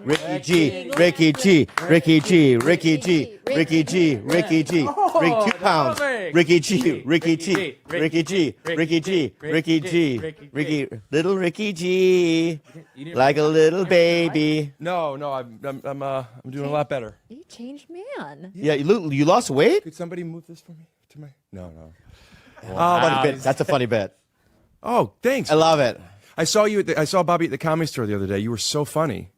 Ricky G, Ricky G, Ricky G, Ricky G, Ricky G, Ricky G, 2 pounds. Ricky G, Ricky G, Ricky G, Ricky G, Ricky G, Ricky, little Ricky G, like a little baby. No, I'm doing a lot better. You changed man. Yeah, you lost weight? Could somebody move this for me? To my no. Funny bit. That's a funny bit. Oh, thanks. I love it. I saw you. I saw Bobby at the Comedy Store the other day. You were so funny.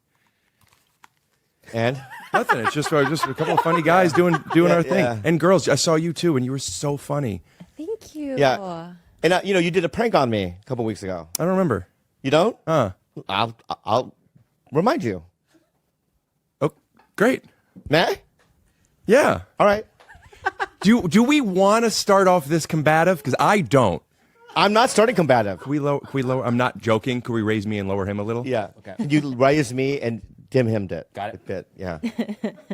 And nothing. It's just a couple of funny guys doing our thing. Yeah. And girls, I saw you too, and you were so funny. Thank you. Yeah. And you did a prank on me a couple weeks ago. I don't remember. You don't? Huh? I'll remind you. Oh, great. Nah? Yeah. All right. Do we want to start off this combative? Because I don't. I'm not starting combative. Can we lower? I'm not joking. Could we raise me and lower him a little? Yeah. Okay. You raise me and dim him it. Got it. A bit. Yeah.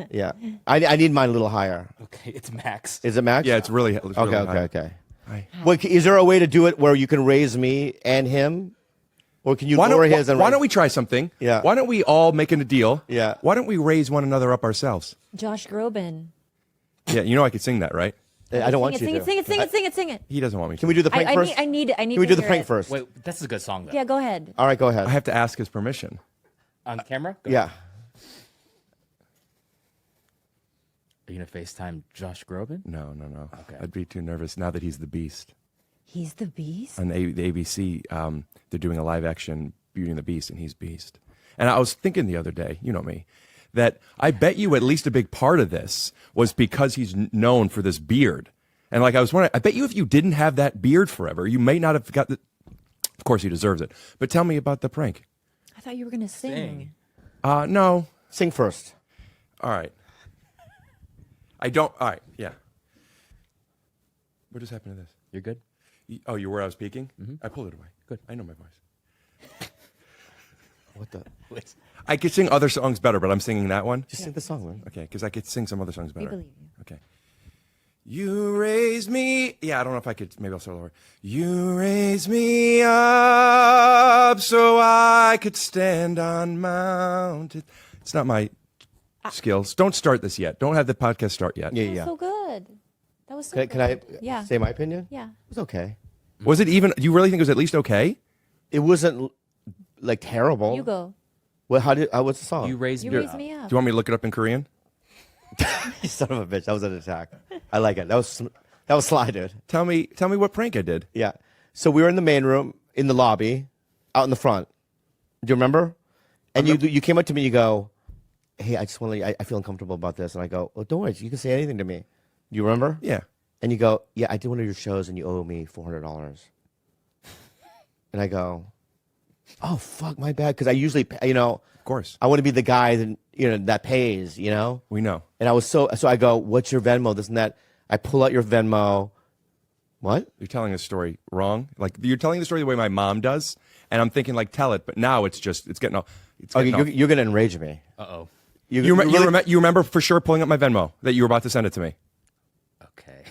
Yeah. I need mine a little higher. Okay, it's max. Is it max? Yeah, it's really Okay. high. Okay. Hi. Wait, is there a way to do it where you can raise me and him, or can you lower his? And why don't we try something? Yeah. Why don't we all make a deal? Yeah. Why don't we raise one another up ourselves? Josh Groban. Yeah, you know I could sing that, right? I don't want you Sing to. it. Sing it. He doesn't want me to. Can we do the prank first? I need. Can we to do the hear prank it. first? Wait, that's a good song though. Yeah, go ahead. All right, go ahead. I have to ask his permission. On camera? Go. Yeah. Are you gonna FaceTime Josh Groban? No. Okay. I'd be too nervous now that he's the Beast. He's the beast. On the ABC, they're doing a live action Beauty and the Beast, and he's Beast. And I was thinking the other day, you know me, that I bet you at least a big part of this was because he's known for this beard. And like I was wondering, I bet you if you didn't have that beard forever, you may not have got the. Of course, he deserves it. But tell me about the prank. I thought you were gonna sing. No. Sing first. All right. I don't. All right. Yeah. What just happened to this? You're good? Oh, you're where I was peeking? Mm-hmm. I pulled it away. Good. I know my voice. What the? I could sing other songs better, but I'm singing that one. Just sing the song, man. Okay, because I could sing some other songs We better. believe you. Okay. You raise me. Yeah, I don't know if I could. Maybe I'll start lower. You raise me up so I could stand on mountain. It's not my skills. Don't start this yet. Don't have the podcast start yet. Yeah, That was yeah. so good. That was so Can, good. can I Yeah. say my opinion? Yeah. It was okay. Was it even? Do you really think it was at least okay? It wasn't like terrible. You go. What? What's the song? You raised You me raise up. me up. Do you want me to look it up in Korean? You son of a bitch. That was an attack. I like it. That was sly, dude. Tell me what prank I did. Yeah. So we were in the main room, in the lobby, out in the front. Do you remember? And you came up to me and you go, hey, I just want to, I feel uncomfortable about this. And I go, oh, don't worry. You can say anything to me. Do you remember? Yeah. And you go, yeah, I did one of your shows and you owe me $400. And I go, oh, fuck, my bad. Because I usually, Of course. I want to be the guy that, that pays, We know. And I was so I go, what's your Venmo, this and that. I pull out your Venmo. What? You're telling the story wrong. Like you're telling the story the way my mom does, and I'm thinking like tell it, but now it's getting all. Okay, you're going to enrage me. Uh-oh. You remember for sure pulling up my Venmo that you were about to send it to me. Okay.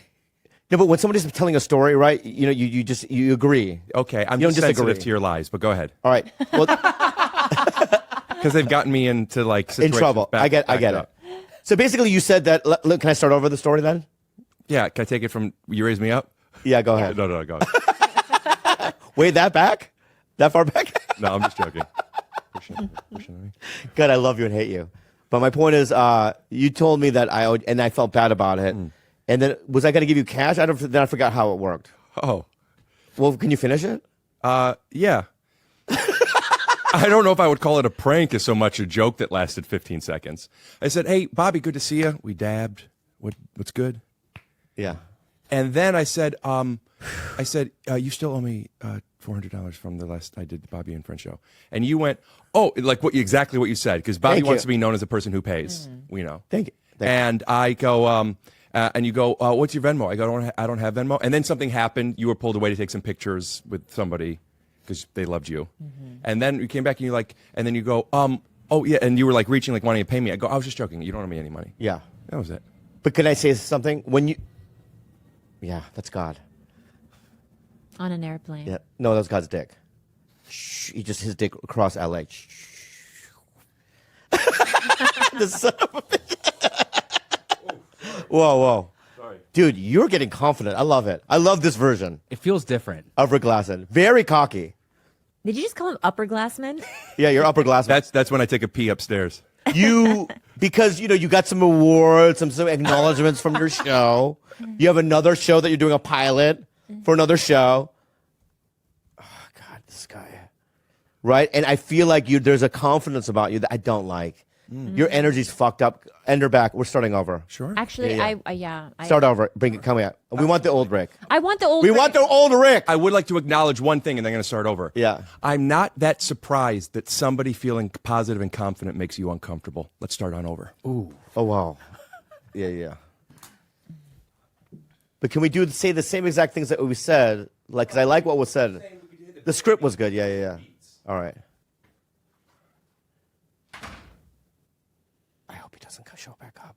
No, but when somebody's telling a story, right? You agree. Okay, I'm You don't just sensitive disagree. to your lies, but go ahead. All right. Well, Because they've gotten me into like in situations trouble. I get backed it. up. So basically, you said that. Look, can I start over the story then? Yeah, can I take it from you raised me up? Yeah, go ahead. No, go ahead. Wait, that back? That far back? No, I'm just joking. Pushing on me. Good. I love you and hate you. But my point is, you told me that I owed, and I felt bad about it. And then was I going to give you cash? Then I forgot how it worked. Oh, Well, can you finish it? yeah. I don't know if I would call it a prank as so much a joke that lasted 15 seconds. I said, hey, Bobby, good to see you. We dabbed. What's good? Yeah. And then I said, you still owe me $400 from the last I did the Bobby and Friends show. And you went, oh, like exactly what you said, because Bobby Thank wants you. to be known as a person who pays. We know. Thank you. And I go, and you go, what's your Venmo? I go, I don't have Venmo. And then something happened. You were pulled away to take some pictures with somebody because they loved you. And then you came back and you and then you go, oh yeah, and you were like reaching, like wanting to pay me. I go, I was just joking. You don't owe me any money. Yeah. That was it. But can I say something? Yeah, that's God. On an airplane. Yeah. No, that's God's dick. Shh, his dick across LA. Shh. The son of a bitch. Whoa. Sorry. Dude, you're getting confident. I love it. I love this version It feels different. of Rick Glassman. Very cocky. Did you just call him upperclassman? Yeah, you're upperclassman. That's when I take a pee upstairs. Because you got some awards, some acknowledgments from your show. You have another show that you're doing a pilot for another show. Oh God, this guy. Right? And I feel like there's a confidence about you that I don't like. Your energy's fucked up. Ender back. We're starting over. Sure. Actually, Yeah, Start over. Bring it. Come here. We want the old Rick. I want the old. We want the old Rick. I would like to acknowledge one thing, and then I'm going to start over. Yeah. I'm not that surprised that somebody feeling positive and confident makes you uncomfortable. Let's start on over. Ooh. Oh wow. Yeah. But can we say the same exact things that we said? Like, 'cause I like what was said. The script was good. Yeah. All right. I hope he doesn't show back up.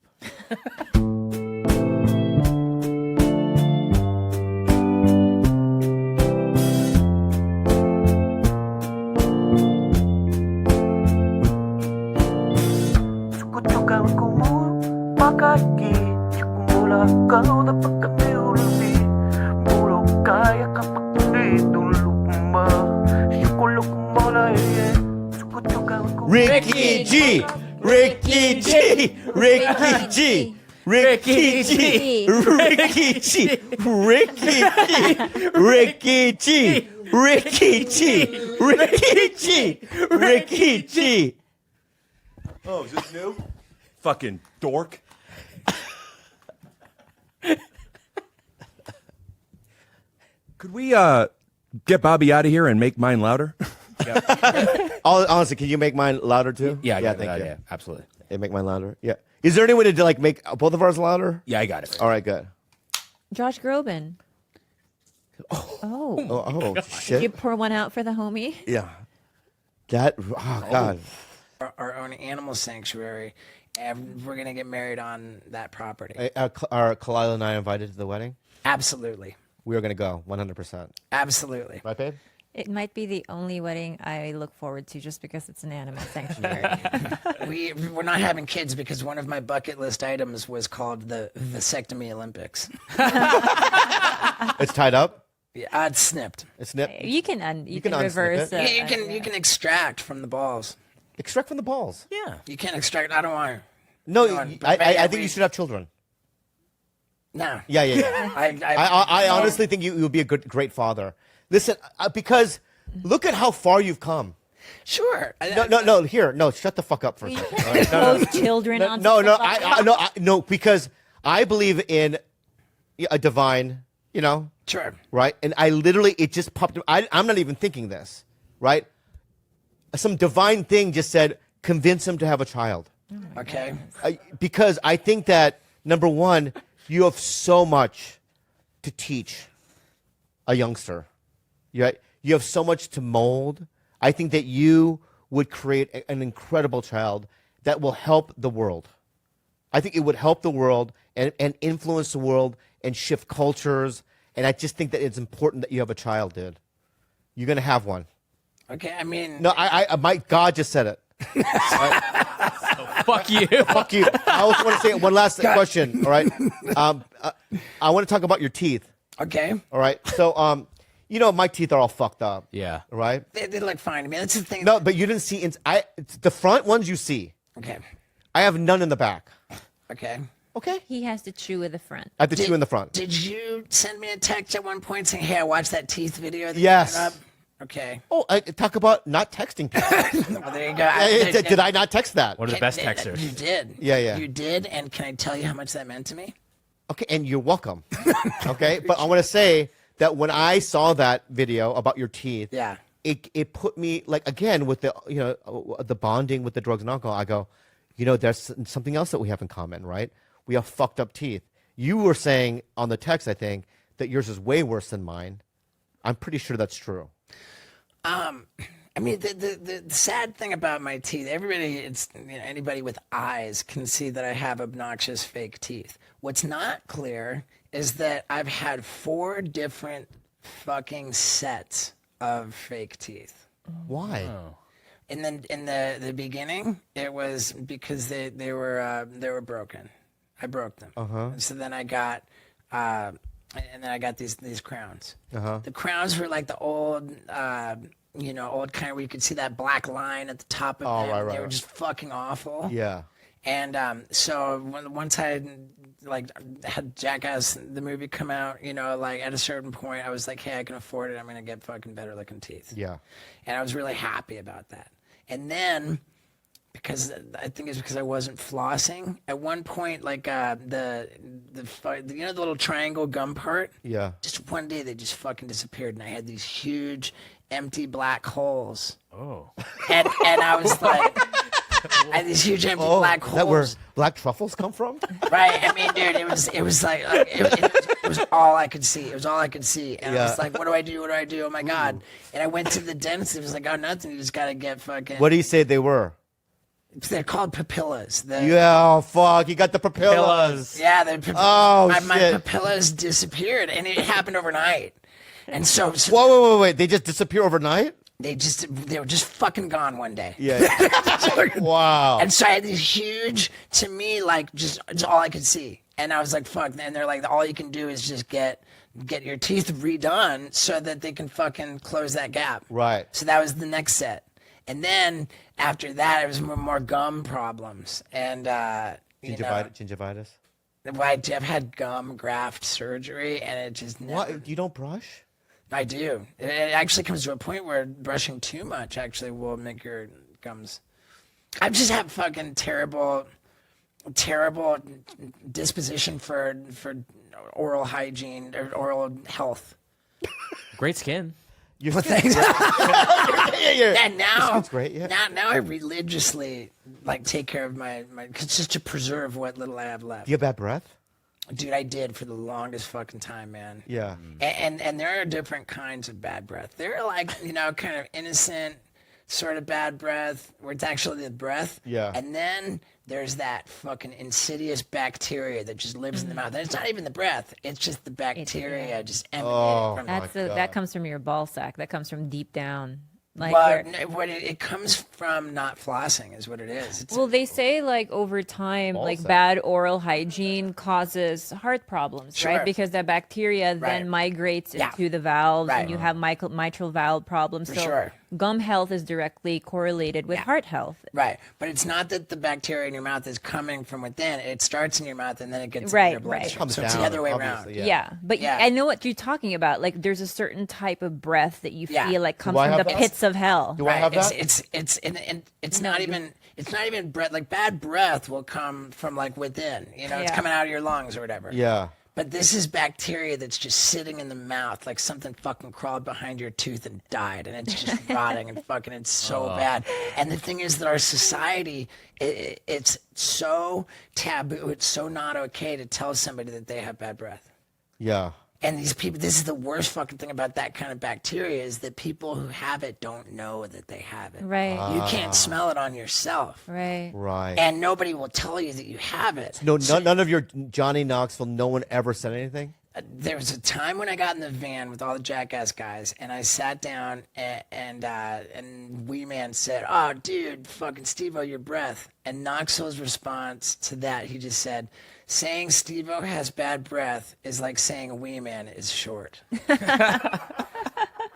Ricky G, Ricky G, Ricky G, Ricky G, Ricky G, Ricky G, Ricky G, Ricky G, Ricky G, Ricky G. Oh, is this new? Fucking dork. Could we get Bobby out of here and make mine louder? Honestly, can you make mine louder too? Yeah, thank you. Yeah, absolutely. Hey, make mine louder. Yeah. Is there any way to make both of ours louder? Yeah, I got it. All right, good. Josh Groban. Oh. Oh Did you shit. pour one out for the homie? Yeah. That. Oh God. Our own animal sanctuary, and we're gonna get married on that property. Are Kalila and I invited to the wedding? Absolutely, We are going to go 100%. absolutely. Right, babe? It might be the only wedding I look forward to just because it's an animal sanctuary. We're not having kids because one of my bucket list items was called the vasectomy Olympics. It's tied up. Yeah, it's snipped. It's nipped. You can unsnip reverse it. You can extract from the balls. Extract from the balls. Yeah, you can't extract. I don't want. No, No, but I maybe think you should have children. No. Yeah. I no. honestly think you would be a great father. Listen, because look at how far you've come. Sure. No. Here, no. Shut the fuck up for a second. all right? Both children on No, because I believe in a divine, Sure. right? And it just popped. I'm not even thinking this, right? Some divine thing just said, convince him to have a child. Okay. Because I think that, number one, you have so much to teach a youngster. You have so much to mold. I think that you would create an incredible child that will help the world. I think it would help the world and influence the world and shift cultures. And I just think that it's important that you have a child, dude. You're going to have one. Okay. I mean. No, my God just said it. Fuck you. Fuck you. I also want to say one last question, all right? I want to talk about your teeth, Okay. all right? So, my teeth are all fucked up. Yeah. Right? They look fine to me. That's the thing. No, but you didn't see. It's the front ones you see. Okay. I have none in the back. Okay. Okay? He has to chew with the front. I have the two in the front. Did you send me a text at one point saying, "Hey, I watched that teeth video"? That Yes. You put up? Okay. Oh, I talk about not texting people. Well, there you go. Did I not text that? One of the best You texters. did. Yeah. You did. And can I tell you how much that meant to me? Okay, and you're welcome. Okay? But I want to say that when I saw that video about your teeth, Yeah. it put me again with the bonding with the drugs and alcohol. I go, there's something else that we have in common, right? We have fucked up teeth. You were saying on the text, I think, that yours is way worse than mine. I'm pretty sure that's true. I mean, the sad thing about my teeth, anybody with eyes can see that I have obnoxious fake teeth. What's not clear is that I've had 4 different fucking sets of fake teeth. Why? In the beginning, it was because they were broken. I broke them. And so then I got these crowns. The crowns were like the old old kind where you could see that black line at the top of them. right, and they right. were just fucking awful. Yeah. And so once I had Jackass the movie come out, like at a certain point, I was like, hey, I can afford it. I'm gonna get fucking better looking teeth. Yeah. And I was really happy about that. And then, because I think it's because I wasn't flossing. At one point, like the little triangle gum part. Yeah. Just one day they just fucking disappeared, and I had these huge empty black holes. Oh. And I was like, I had these huge empty black Is that where holes. black truffles come from? Right. I mean, dude, it was like it was all I could see. It was all I could see. And I was like, what do I do? What do I do? Oh my God. And I went to the dentist. It was like, oh, nothing. You just got to get fucking. What do you say they were? They're called papillas. Yeah, fuck. You got the papillas. Yeah, my shit. papillas disappeared, and it happened overnight. And so Wait. They just disappear overnight? they were just fucking gone one day. Yeah. Wow. And so I had these huge, to me, like just all I could see. And I was like, fuck. And they're like, all you can do is just get your teeth redone so that they can fucking close that gap. Right. So that was the next set. And then after that, it was more gum problems. And, Gingivitis? I've had gum graft surgery, and it just never. What? You don't brush? I do. It actually comes to a point where brushing too much actually will make your gums. I just have fucking terrible disposition for oral hygiene or oral health. Great skin. Well, Thanks. yeah. And now, It's great, yeah. now I religiously take care of my just to preserve what little I have left. Do you have bad breath? Dude, I did for the longest fucking time, man. Yeah. And there are different kinds of bad breath. There are kind of innocent sort of bad breath where it's actually the breath. Yeah. And then there's that fucking insidious bacteria that just lives in the mouth. And it's not even the breath. It's just the bacteria just emanating from That comes from your ball sack. That comes from deep down. Like Well, it comes from not flossing is what it is. It's, well, they say like over time, like bad oral hygiene causes heart problems, Sure. right? Because that bacteria then migrates Yeah. into the valves, Right. and you have mitral valve problems. For So sure. gum health is directly correlated with heart health. right. But it's not that the bacteria in your mouth is coming from within. It starts in your mouth and then it gets Right, in your right. bloodstream. Comes So it's the down, other way around. obviously, Yeah, but Yeah. I know what you're talking about. Like, there's a certain type of breath that you Yeah. feel like comes I from have the that? pits of hell. Do I have that? It's not even breath. Like bad breath will come from like within. It's Yeah. coming out of your lungs or whatever. Yeah. But this is bacteria that's just sitting in the mouth, like something fucking crawled behind your tooth and died, and it's just rotting and fucking, it's so bad. And the thing is that our society, it's so taboo, it's so not okay to tell somebody that they have bad breath. Yeah. And these people, this is the worst fucking thing about that kind of bacteria is that people who have it don't know that they have it. Right, You can't smell it on yourself. right. Right. And nobody will tell you that you have it. No, none of your Johnny Knoxville, no one ever said anything? There was a time when I got in the van with all the Jackass guys, and I sat down, and Wee Man said, "Oh, dude, fucking Steve-O, your breath." And Knoxville's response to that, he just said, "Saying Steve-O has bad breath is like saying a Wee Man is short."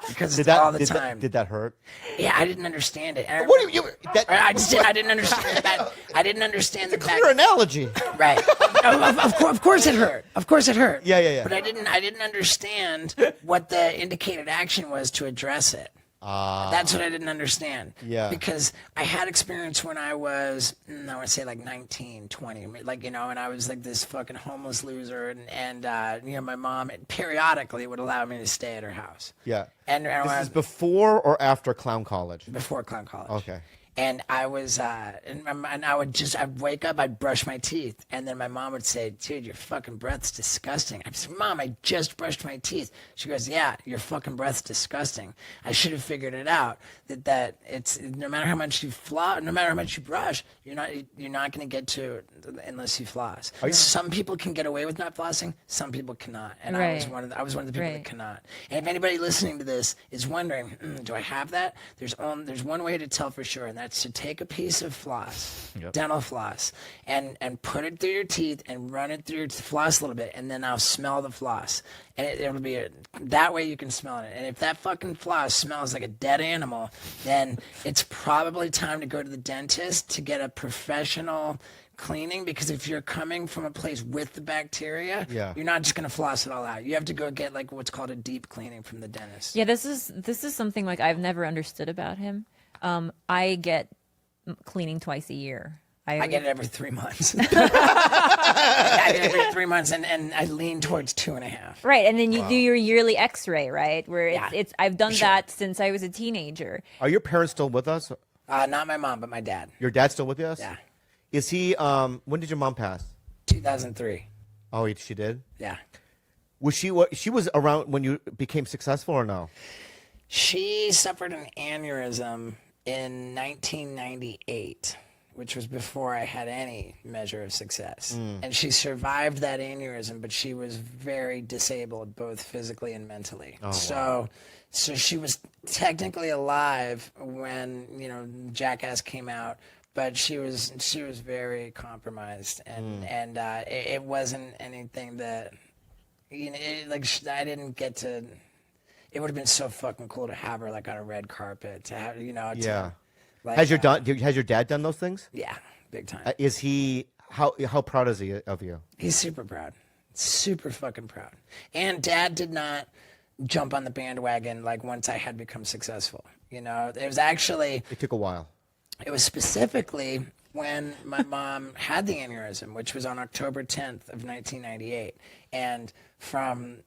Because it's all the time. Did that hurt? Yeah, I didn't understand it. And What do you? I didn't understand that. I didn't understand the Clear analogy. Right. No, of course it hurt. Of course it hurt. Yeah. But I didn't understand what the indicated action was to address it. That's what I didn't understand. Yeah. Because I had experience when I was, I want to say like 19, 20, and I was like this fucking homeless loser, and my mom periodically would allow me to stay at her house. Yeah. And This is before or after clown college? before clown college. Okay. And I was, and I'd wake up, I'd brush my teeth. And then my mom would say, dude, your fucking breath's disgusting. I said, Mom, I just brushed my teeth. She goes, yeah, your fucking breath's disgusting. I should have figured it out that it's no matter how much you floss, no matter how much you brush, you're not going to get to it unless you floss. Some people can get away with not flossing, some people cannot. And I was one of the people that cannot. And if anybody listening to this is wondering, do I have that? There's one way to tell for sure, and that's to take a piece of floss, dental floss, and put it through your teeth and run it through your floss a little bit, and then I'll smell the floss. And it'll be that way you can smell it. And if that fucking floss smells like a dead animal, then it's probably time to go to the dentist to get a professional cleaning, because if you're coming from a place with the bacteria, you're not just going to floss it all out. You have to go get like what's called a deep cleaning from the dentist. Yeah, this is something like I've never understood about him. I get cleaning twice a year. I get it every 3 months. I get it every 3 months, and I lean towards 2.5. Right, and then you do your yearly X-ray, right? Where it's I've done that since I was a teenager. Are your parents still with us? Not my mom, but my dad. Your dad's still with us? Yeah. Is he? When did your mom pass? 2003. Oh, she did. Yeah. Was she? What? She was around when you became successful, or no? She suffered an aneurysm in 1998. Which was before I had any measure of success. And she survived that aneurysm, but she was very disabled, both physically and mentally. So she was technically alive when, Jackass came out, but she was very compromised, and it wasn't anything that, I didn't get to. It would have been so fucking cool to have her like on a red carpet, to have, Like, has your dad done those things? Yeah, big time. Is he how proud is he of you? He's super proud, super fucking proud. And Dad did not jump on the bandwagon like once I had become successful. It was actually. It took a while. It was specifically when my mom had the aneurysm, which was on October 10th of 1998, and from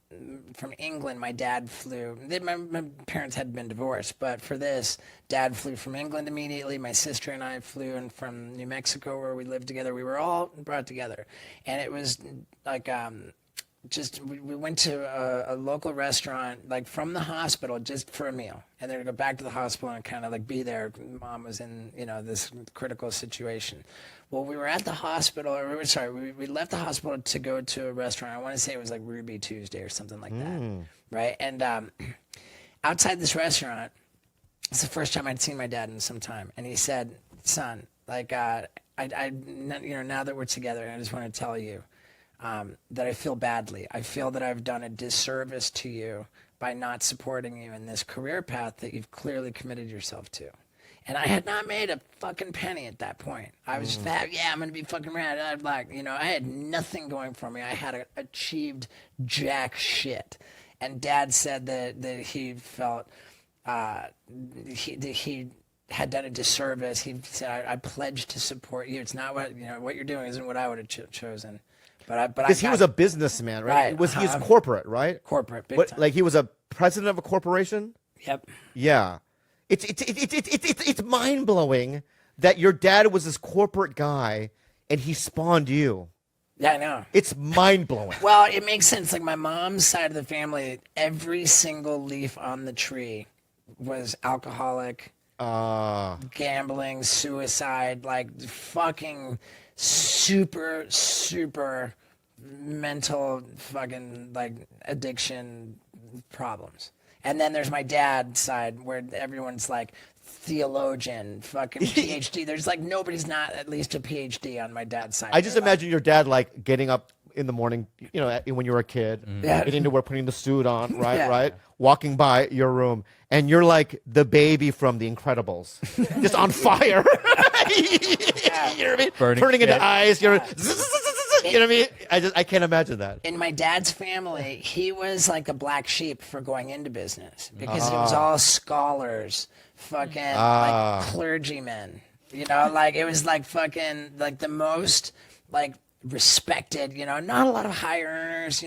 England, my dad flew. My parents had been divorced, but for this, Dad flew from England immediately. My sister and I flew in from New Mexico, where we lived together. We were all brought together, and it was like we went to a local restaurant, like from the hospital, just for a meal, and then we go back to the hospital and kind of like be there. Mom was in this critical situation. Well, we were at the hospital, we left the hospital to go to a restaurant. I want to say it was like Ruby Tuesday or something like that, right? And outside this restaurant, it's the first time I'd seen my dad in some time, and he said, "Son, like now that we're together, I just want to tell you that I feel badly. I feel that I've done a disservice to you by not supporting you in this career path that you've clearly committed yourself to." And I had not made a fucking penny at that point. I was fat. Yeah, I'm going to be fucking rad. I had nothing going for me. I had achieved jack shit. And Dad said that he felt that he had done a disservice. He said, I pledge to support you. It's not what you're doing isn't what I would have chosen. But because he was a businessman, right? He was corporate, right? Corporate, big time. Like he was a president of a corporation? Yep. Yeah. It's mind blowing that your dad was this corporate guy and he spawned you. Yeah, I know. It's mind blowing. Well, it makes sense. Like my mom's side of the family, every single leaf on the tree was alcoholic, gambling, suicide, like fucking super, super mental fucking like addiction problems. And then there's my dad's side where everyone's like theologian, fucking PhD. There's like nobody's not at least a PhD on my dad's side. I just imagine your dad like getting up in the morning, when you were a kid, getting to work, putting the suit on, right? Walking by your room, and you're like the baby from The Incredibles, just on fire. You know what I mean? Burning Turning shit. into ice. You know what I mean? I can't imagine that. In my dad's family, he was like a black sheep for going into business because it was all scholars, fucking like clergymen. Like it was like fucking like the most like respected, not a lot of high earners,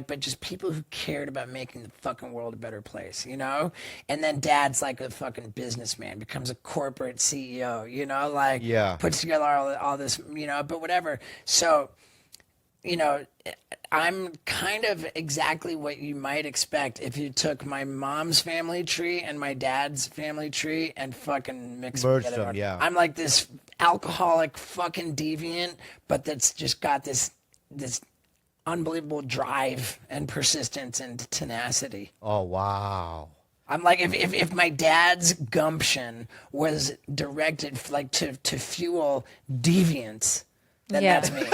but just people who cared about making the fucking world a better place, And then dad's like a fucking businessman, becomes a corporate CEO, Yeah. puts together all this, but whatever. So, I'm kind of exactly what you might expect if you took my mom's family tree and my dad's family tree and fucking mixed them Merged together. them, yeah. I'm like this alcoholic fucking deviant, but that's just got this unbelievable drive and persistence and tenacity. Oh, wow. I'm like, if my dad's gumption was directed like to fuel deviance, then Yeah. that's me.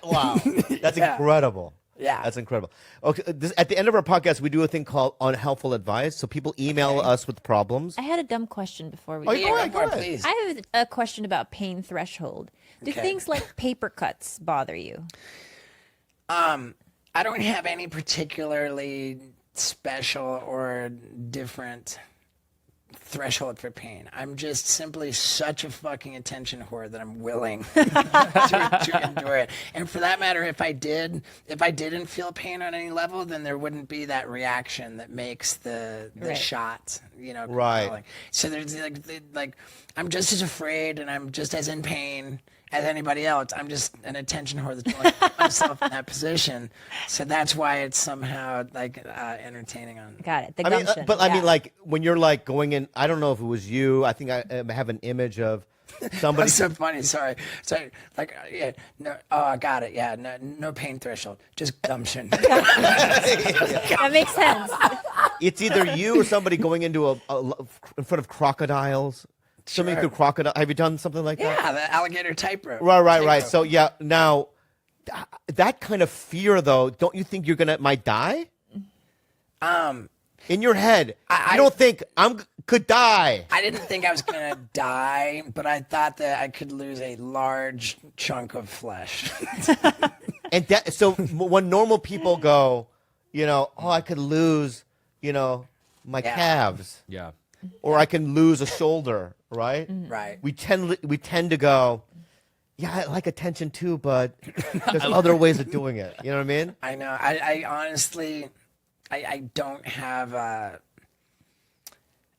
Wow. That's incredible. Yeah. That's incredible. Okay, at the end of our podcast, we do a thing called unhelpful advice. So people email us with problems. I had a dumb question before we. Oh, did. go ahead, go ahead, ahead. please. I have a question about pain threshold. Do Okay. things like paper cuts bother you? I don't have any particularly special or different threshold for pain. I'm just simply such a fucking attention whore that I'm willing to endure it. And for that matter, if I didn't feel pain on any level, then there wouldn't be that reaction that makes the Right. shot, Right. compelling. So there's like I'm just as afraid and I'm just as in pain as anybody else. I'm just an attention whore that's willing to put myself in that position. So that's why it's somehow like entertaining on. Got it. The I mean, gumption. but I yeah. mean, like when you're like going in, I don't know if it was you. I think I have an image of somebody. That's so funny. Sorry. Like, yeah. No. Oh, I got it. Yeah. No pain threshold. Just gumption. That makes sense. It's either you or somebody going into in front of crocodiles. Swimming Sure. through crocodile. Have you done something like that? Yeah, the alligator tightrope. Right. Tightrope. So yeah, now that kind of fear, though, don't you think you're might die? In your head, you don't think could die. I didn't think I was gonna die, but I thought that I could lose a large chunk of flesh. And so when normal people go, oh, I could lose, my Yeah. calves, Yeah. or I can lose a shoulder, right? Right. We tend to go, yeah, I like attention too, but there's other ways of doing it. You know what I mean? I know. I honestly, I don't have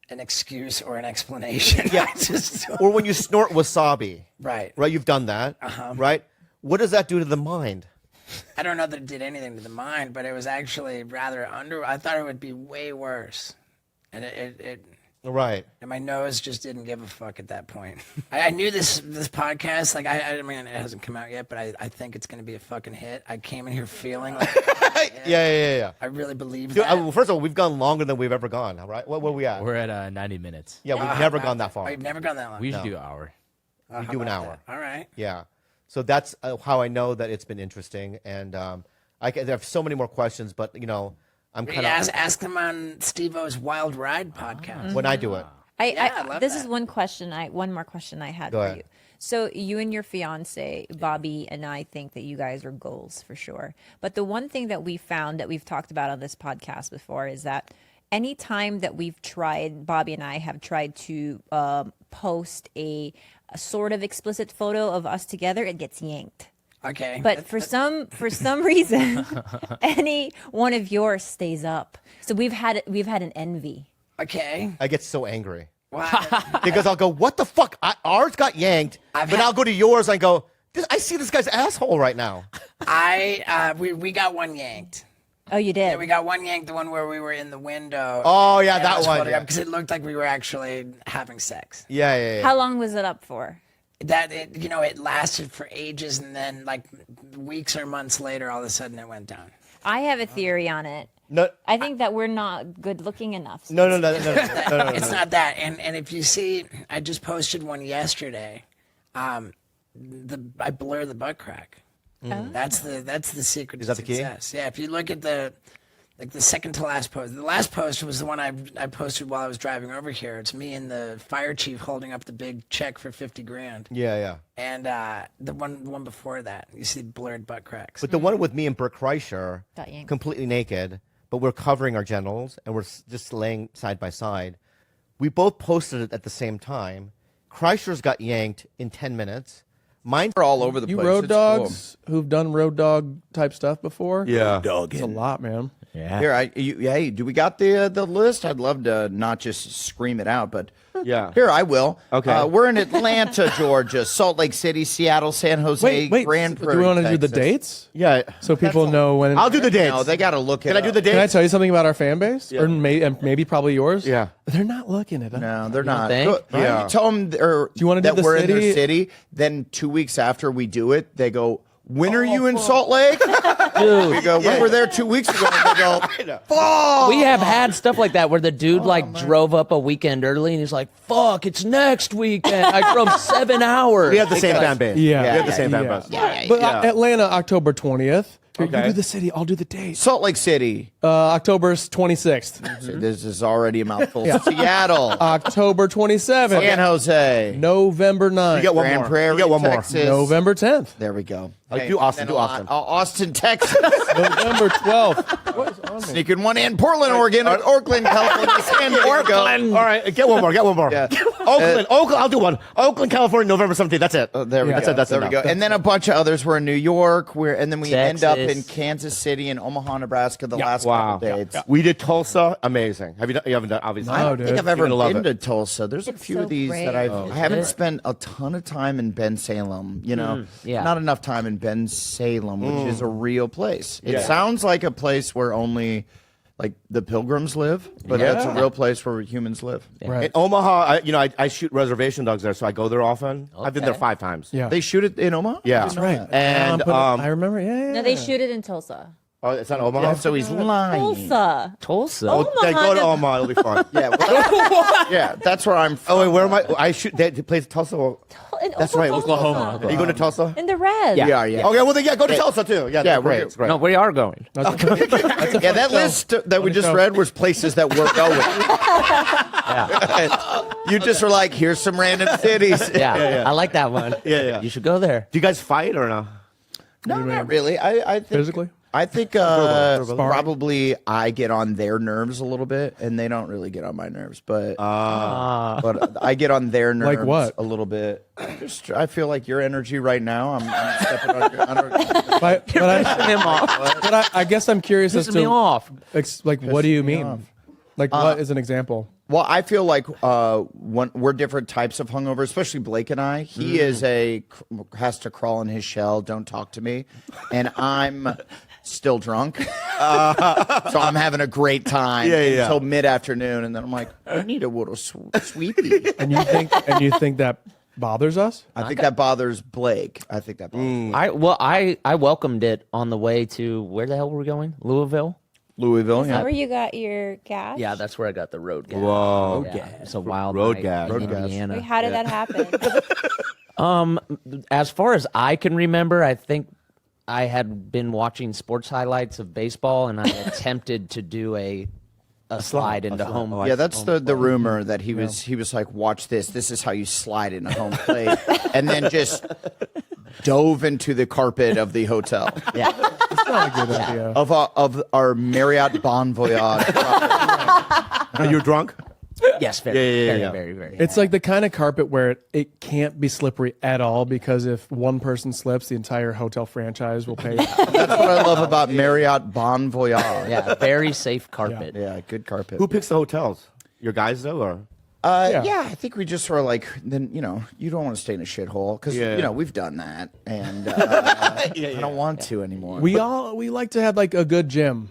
an excuse or an explanation. Yeah. I just don't. Or when you snort wasabi, Right. right? You've done that, right? What does that do to the mind? I don't know that it did anything to the mind, but it was actually rather I thought it would be way worse, and it Right. and my nose just didn't give a fuck at that point. I knew this podcast, like I mean, it hasn't come out yet, but I think it's gonna be a fucking hit. I came in here feeling like Yeah. I really believe Dude, that. well, first of all, we've gone longer than we've ever gone. All right, what are we at? We're at 90 minutes. Yeah, we've never gone that far. I've never gone that long. We usually do an hour. We do an hour. All right. Yeah. So that's how I know that it's been interesting, and I have so many more questions, but I'm kind of Ask them on Steve-O's Wild Ride podcast. when I do it. I love this that. is one more question I had Go for ahead. you. So you and your fiance, Bobby, and I think that you guys are goals for sure. But the one thing that we found that we've talked about on this podcast before is that anytime that Bobby and I have tried to post a sort of explicit photo of us together, it gets yanked. Okay. But for some reason, any one of yours stays up. So we've had an envy. Okay. I get so angry Wow. because I'll go, "What the fuck? Ours got yanked," but I'll go to yours and I go, "I see this guy's asshole right now." We got one yanked. Oh, you did? Yeah, we got one yanked, the one where we were in the window. Oh yeah, that one. Yeah. Because it looked like we were actually having sex. Yeah. How long was it up for? It lasted for ages, and then like weeks or months later, all of a sudden it went down. I have a theory on it. No, I think that we're not good looking enough. no. It's not that. And if you see, I just posted one yesterday. I blur the butt crack. That's the secret. Is to that the key? success. Yeah. If you look at the second to last post, the last post was the one I posted while I was driving over here. It's me and the fire chief holding up the big check for $50,000. Yeah. And the one before that, you see blurred butt cracks. But the one with me and Bert Kreischer, Got yanked. completely naked, but we're covering our genitals and we're just laying side by side. We both posted it at the same time. Kreischer's got yanked in 10 minutes. Mine We're all over the You place. road It's cool. dogs who've done road dog type stuff before? Yeah. It's a lot, man. Yeah. Here, hey, do we got the list? I'd love to not just scream it out, but Yeah. here I will. Okay. We're in Atlanta, Georgia, Salt Lake City, Seattle, San Jose, Wait. Grand Do Prairie. we want to do the Texas. dates Yeah. so people know when? I'll do the dates. No, they got to look Can it I do up. the Can I dates? tell you something about our fan base, or maybe probably yours? Yeah. They're not looking at us. No, they're not. think? Go- Yeah. You tell them Do you wanna do that the we're in their city? city. Then 2 weeks after we do it, they go, "When are you in Salt Lake?" Dude, We go, "We were there 2 weeks ago." And they go, "Fuck." We have had stuff like that where the dude drove up a weekend early and he's like, "Fuck, it's next weekend. I drove 7 hours." We have the same fan base. Yeah. We have the Yeah, same fan yeah. base. But Atlanta, October 20th. Here, Okay. You do the city. I'll do the date. Salt Lake City. October 26th. This is already a mouthful. Seattle, October 27th. San Jose, November 9th. You get one Grand more. Prairie, You get one more. Texas. November 10th. There we go. Do Austin, then do a lot- Austin. Austin, Texas. November 12th. What is on me? Sneaking one in. Portland, Oregon. Oakland, California. San Diego. All right, get one more. Get one more. Yeah. Oakland. I'll do one. Oakland, California, November 17th. That's it. There we That's go. it. That's there we enough. go. And then a bunch of others. We're in New York. And then we end up in Texas. Kansas City and Omaha, Nebraska. The last Wow. couple dates. We did Tulsa. Amazing. Have you done? You haven't done, obviously. I No, don't dude. think I've ever You're gonna love been it. to Tulsa. There's a It's few so of these great. that I haven't spent a ton of time in Ben Salem. You know, yeah. not enough time in Ben Salem, which is a real place. It Yeah. sounds like a place where only like the pilgrims live, but Yeah. that's a real place where humans live. Right. In Omaha, I shoot reservation dogs there, so I go there often. I've been there 5 times. Yeah. They shoot it in Omaha. Yeah. I didn't know Right. that. And I remember. Yeah. No, they shoot it in Tulsa. oh, it's not Omaha. Yeah, so he's lying. Tulsa. Tulsa. Oh, then go to Omaha. Omaha. It'll be fun. Yeah, well, yeah, that's where I'm from. Oh wait, where am I? I shoot. They play Tulsa. In That's right, Oklahoma. Are you going to Tulsa? In the red. We are, yeah. Okay, well then go to Tulsa too. Yeah, Yeah, that's great. we're- It's great. No, we are going. Yeah, that list that we just show. read was places that we're going. You just were like, here's some random cities. Yeah, I like that one. Yeah. You should go there. Do you guys fight or no? No, not really. I think Physically? I think probably I get on their nerves a little bit, and they don't really get on my nerves. But I get on their nerves Like what? a little bit. I feel like your energy right now. I'm stepping on your. But I guess I'm curious as Pissing me to off. like what do you me mean? off. Like what is an example? Well, I feel like we're different types of hungover, especially Blake and I. He is has to crawl in his shell, don't talk to me, and I'm still drunk, so I'm having a great time until mid afternoon, and then I'm like, I need a little sweepy. And you think that bothers us? I think that bothers Blake. I think that bothers I welcomed it on the way to where the hell were we going? Louisville. Louisville. Is that where you got your gas? Yeah, that's where I got the road gas. Whoa. Yeah, it's a wild Road night gas. in Road gas. Indiana. Wait, how did that happen? As far as I can remember, I think I had been watching sports highlights of baseball, and I attempted to do a slide into home. Yeah, that's the rumor that he was like, watch this. This is how you slide into home plate, and then just dove into the carpet of the hotel Yeah. It's not a good idea. of our Marriott Bon Voyage. Are you drunk? Yes, very, Yeah. very, very. It's like the kind of carpet where it can't be slippery at all because if one person slips, the entire hotel franchise will pay. That's what I love about Marriott Bon Voyage. Yeah, very safe carpet. Yeah, good carpet. Who picks the hotels? Your guys though, or Yeah, I think we just were like, then you don't want to stay in a shithole because Yeah. we've done that, and I don't want to anymore. we like to have like a good gym.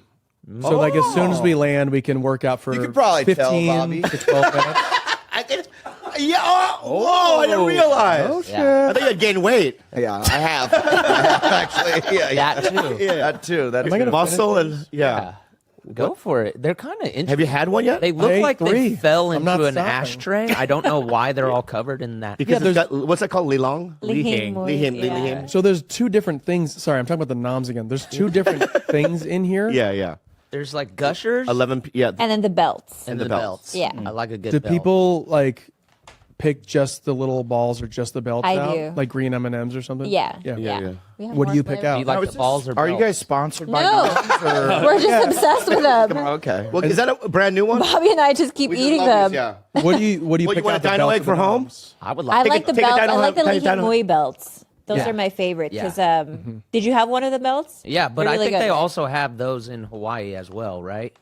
So like as soon as we land, we can work out for You could probably 15 tell, Bobby. to 12 minutes. whoa! I didn't realize. Oh shit! I think I'd gain weight. Yeah, I have actually. Yeah, That too. that too. That's Am I gonna Muscle finish and yeah. Go for it. They're kind of interesting. Have you had one yet? They look Hey, like they 3. fell I'm not into an stopping. ashtray. I don't know why they're all covered in that. Because Yeah, it's got, what's that called? Lilong? Lihing. Lihing. So there's two different things. Sorry, I'm talking about the noms again. There's two different things in here. Yeah. There's like gushers 11. Yeah. And then the belts. and the the belts. belts. Yeah. I like a good Do belt. people like pick just the little balls or just the belts I out? do. Like green M&Ms or something? Yeah. Yeah. We have What do more you pick flavors. out? Do you like the balls or Are you belts? guys sponsored by? No. Noms, or- We're just obsessed with them. Okay. Well, is that a brand new one? Bobby and I just keep We just eating love them. these, yeah. What do you What, you pick want out a the dino belts egg or for the home? noms? I would I like. like the take a belts. I dino- like the take a Lihing dino- Mui belts. Those are my favorite. Yeah. Because did you have one of the belts? Yeah, but They're I really think good. they also have those in Hawaii as well, right?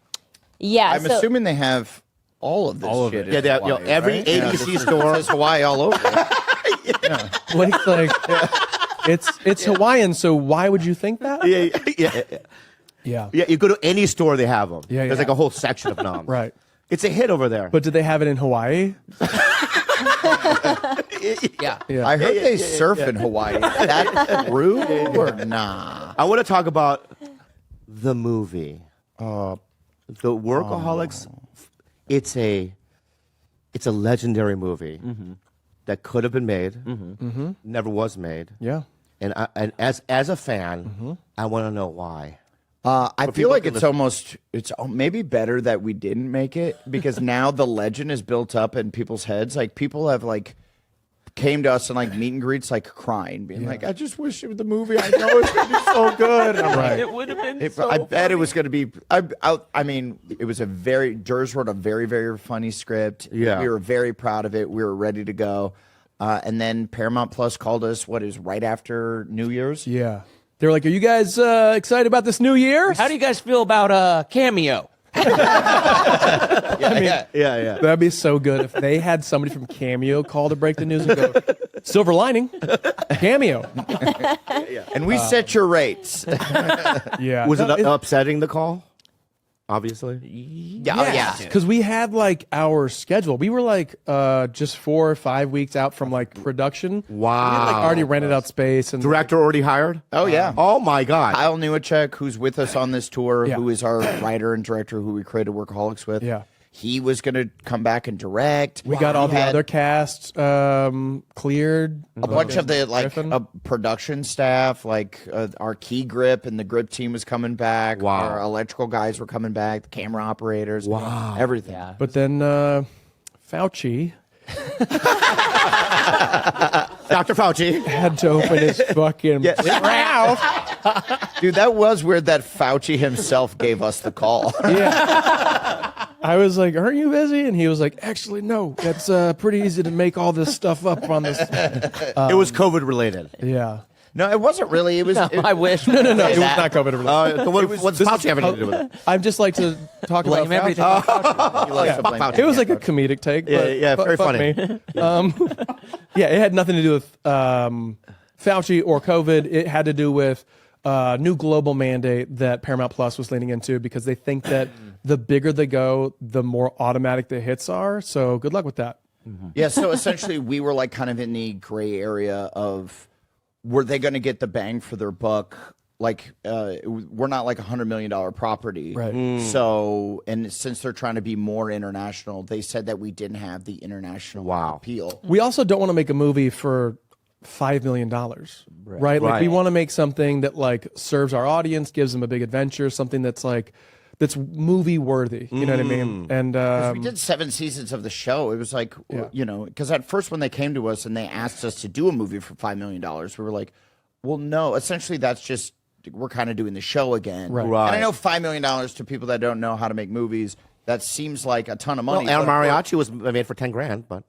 Yeah, I'm assuming they have all of this All of shit. it. Yeah, they have, Hawaii, every right? ABC this store. says Hawaii all over it. Blake's like, it's Hawaiian, so why would you think that? Yeah. Yeah. You go to any store, they have them. Yeah, There's yeah. like a whole section of noms. Right. It's a hit over there. But did they have it in Hawaii? Yeah. Yeah. I heard they surf in Hawaii. Is that true or nah? I want to talk about the movie. The Workaholics. It's a legendary movie that could have been made, never was made. Yeah. And as a fan, I want to know why. I But feel people like can it's maybe better that we didn't make it because now the legend is built up in people's heads. Like people have like came to us and like meet and greets, like crying, being like, "I just wish it was the movie. I know it's gonna be so good." And I'm like, It would have been I bet it was going to be. I mean, it was Durs wrote a very, very funny script. Yeah. We were very proud of it. We were ready to go. And then Paramount Plus called us, what is right after New Year's? Yeah. They were like, "Are you guys excited about this new year?" How do you guys feel about Cameo? Yeah. That'd be so good if they had somebody from Cameo call to break the news and go, "Silver lining, Cameo." And we set your rates. Yeah. Was it upsetting the call? Obviously. Yeah. Because we had like our schedule. We were like just 4 or 5 weeks out from like production. Wow. We had like already rented out space and Director already hired? Oh, yeah. Oh my God. Kyle Newacek, who's with us on this tour, Yeah. who is our writer and director who we created Workaholics with. Yeah. He was going to come back and direct. we got all the had other cast cleared. a bunch of the like Griffin. production staff, like our key grip and the grip team was coming back. Wow. Our electrical guys were coming back. The camera operators. Wow. Everything. Yeah. But then Fauci Dr. Fauci. had to open his fucking mouth. Dude, that was weird that Fauci himself gave us the call. Yeah. I was like, "Aren't you busy?" And he was like, "Actually, no. That's pretty easy to make all this stuff up on this." It was COVID related. Yeah. No, it wasn't really. It was. I wish. No. It was not COVID related. What's Fauci having to do with it? I just like to talk Blame about everything. Fauci. He likes to blame Fauci. It was like a comedic take. But Yeah, very fuck funny. me. Yeah, it had nothing to do with Fauci or COVID. It had to do with new global mandate that Paramount Plus was leaning into because they think that the bigger they go, the more automatic the hits are. So good luck with that. Yeah, so essentially we were like kind of in the gray area of were they going to get the bang for their buck? Like we're not like $100 million property. Right. So, and since they're trying to be more international, they said that we didn't have the international appeal. We also don't want to make a movie for $5 million, right? Like we want to make something that like serves our audience, gives them a big adventure, something that's like that's movie worthy. You know what I mean? And We did 7 seasons of the show. It was like, you know, because at first when they came to us and they asked us to do a movie for $5 million, we were like, well, no, essentially that's just, we're kind of doing the show again. Right. And I know $5 million to people that don't know how to make movies, that seems like a ton of money. Well, El but- Mariachi was made for 10 grand, but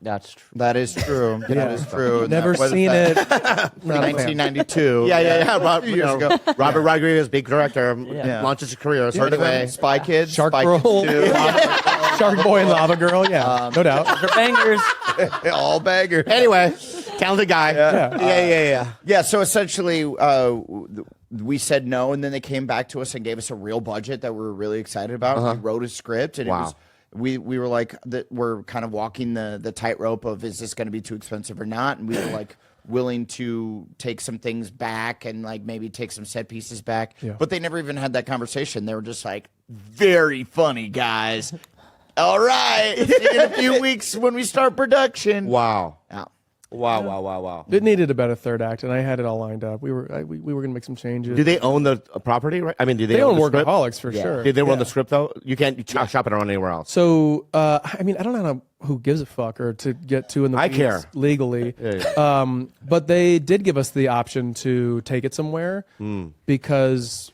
That's true. That is true. That is true. never That was seen that- it. Not a fan. 1992. yeah. Years ago. Robert Rodriguez, big director, Yeah. launches his career. Heard of Anyway, them? Spy Kids, Shark Spy Girl. Kids 2. Shark Boy and Lava Girl. Yeah, no doubt. For bangers. All baggers. anyway, talented guy. Yeah. Yeah, so essentially, we said no, and then they came back to us and gave us a real budget that we were really excited about. We wrote a script, and it was we were like, we're kind of walking the tightrope of is this going to be too expensive or not, and we were like willing to take some things back and like maybe take some set pieces back. Yeah. But they never even had that conversation. They were just like, very funny, guys. All right, see you in a few weeks when we start production. Wow. Yeah. Wow. It needed about a third act, and I had it all lined up. We were going to make some changes. Do they own the property, right? I mean, do they, They own the script? Workaholics for sure. Did they run Yeah. the script, though? You can't shop it around anywhere else. So, I mean, I don't know who gives a fuck or to get to in the I weeds care. legally. Yeah. But they did give us the option to take it somewhere because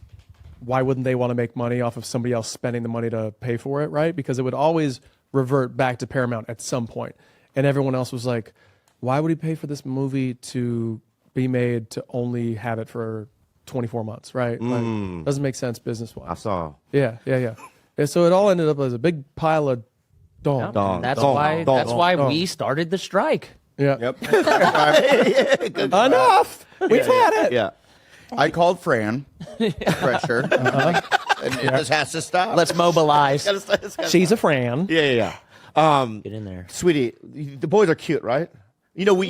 why wouldn't they want to make money off of somebody else spending the money to pay for it, right? Because it would always revert back to Paramount at some point. And everyone else was like, why would he pay for this movie to be made to only have it for 24 months, right? Like, doesn't make sense business I wise. saw. Yeah. And so it all ended up as a big pile of dong. Dong. That's Dong. why. Dong. That's why Dong. we started the strike. Yeah. Yep. Enough. We've had it. Yeah. I called Fran. Pressure. And this has to stop. Let's mobilize. She's a Fran. Yeah. Get in there. Sweetie, the boys are cute, right? You know,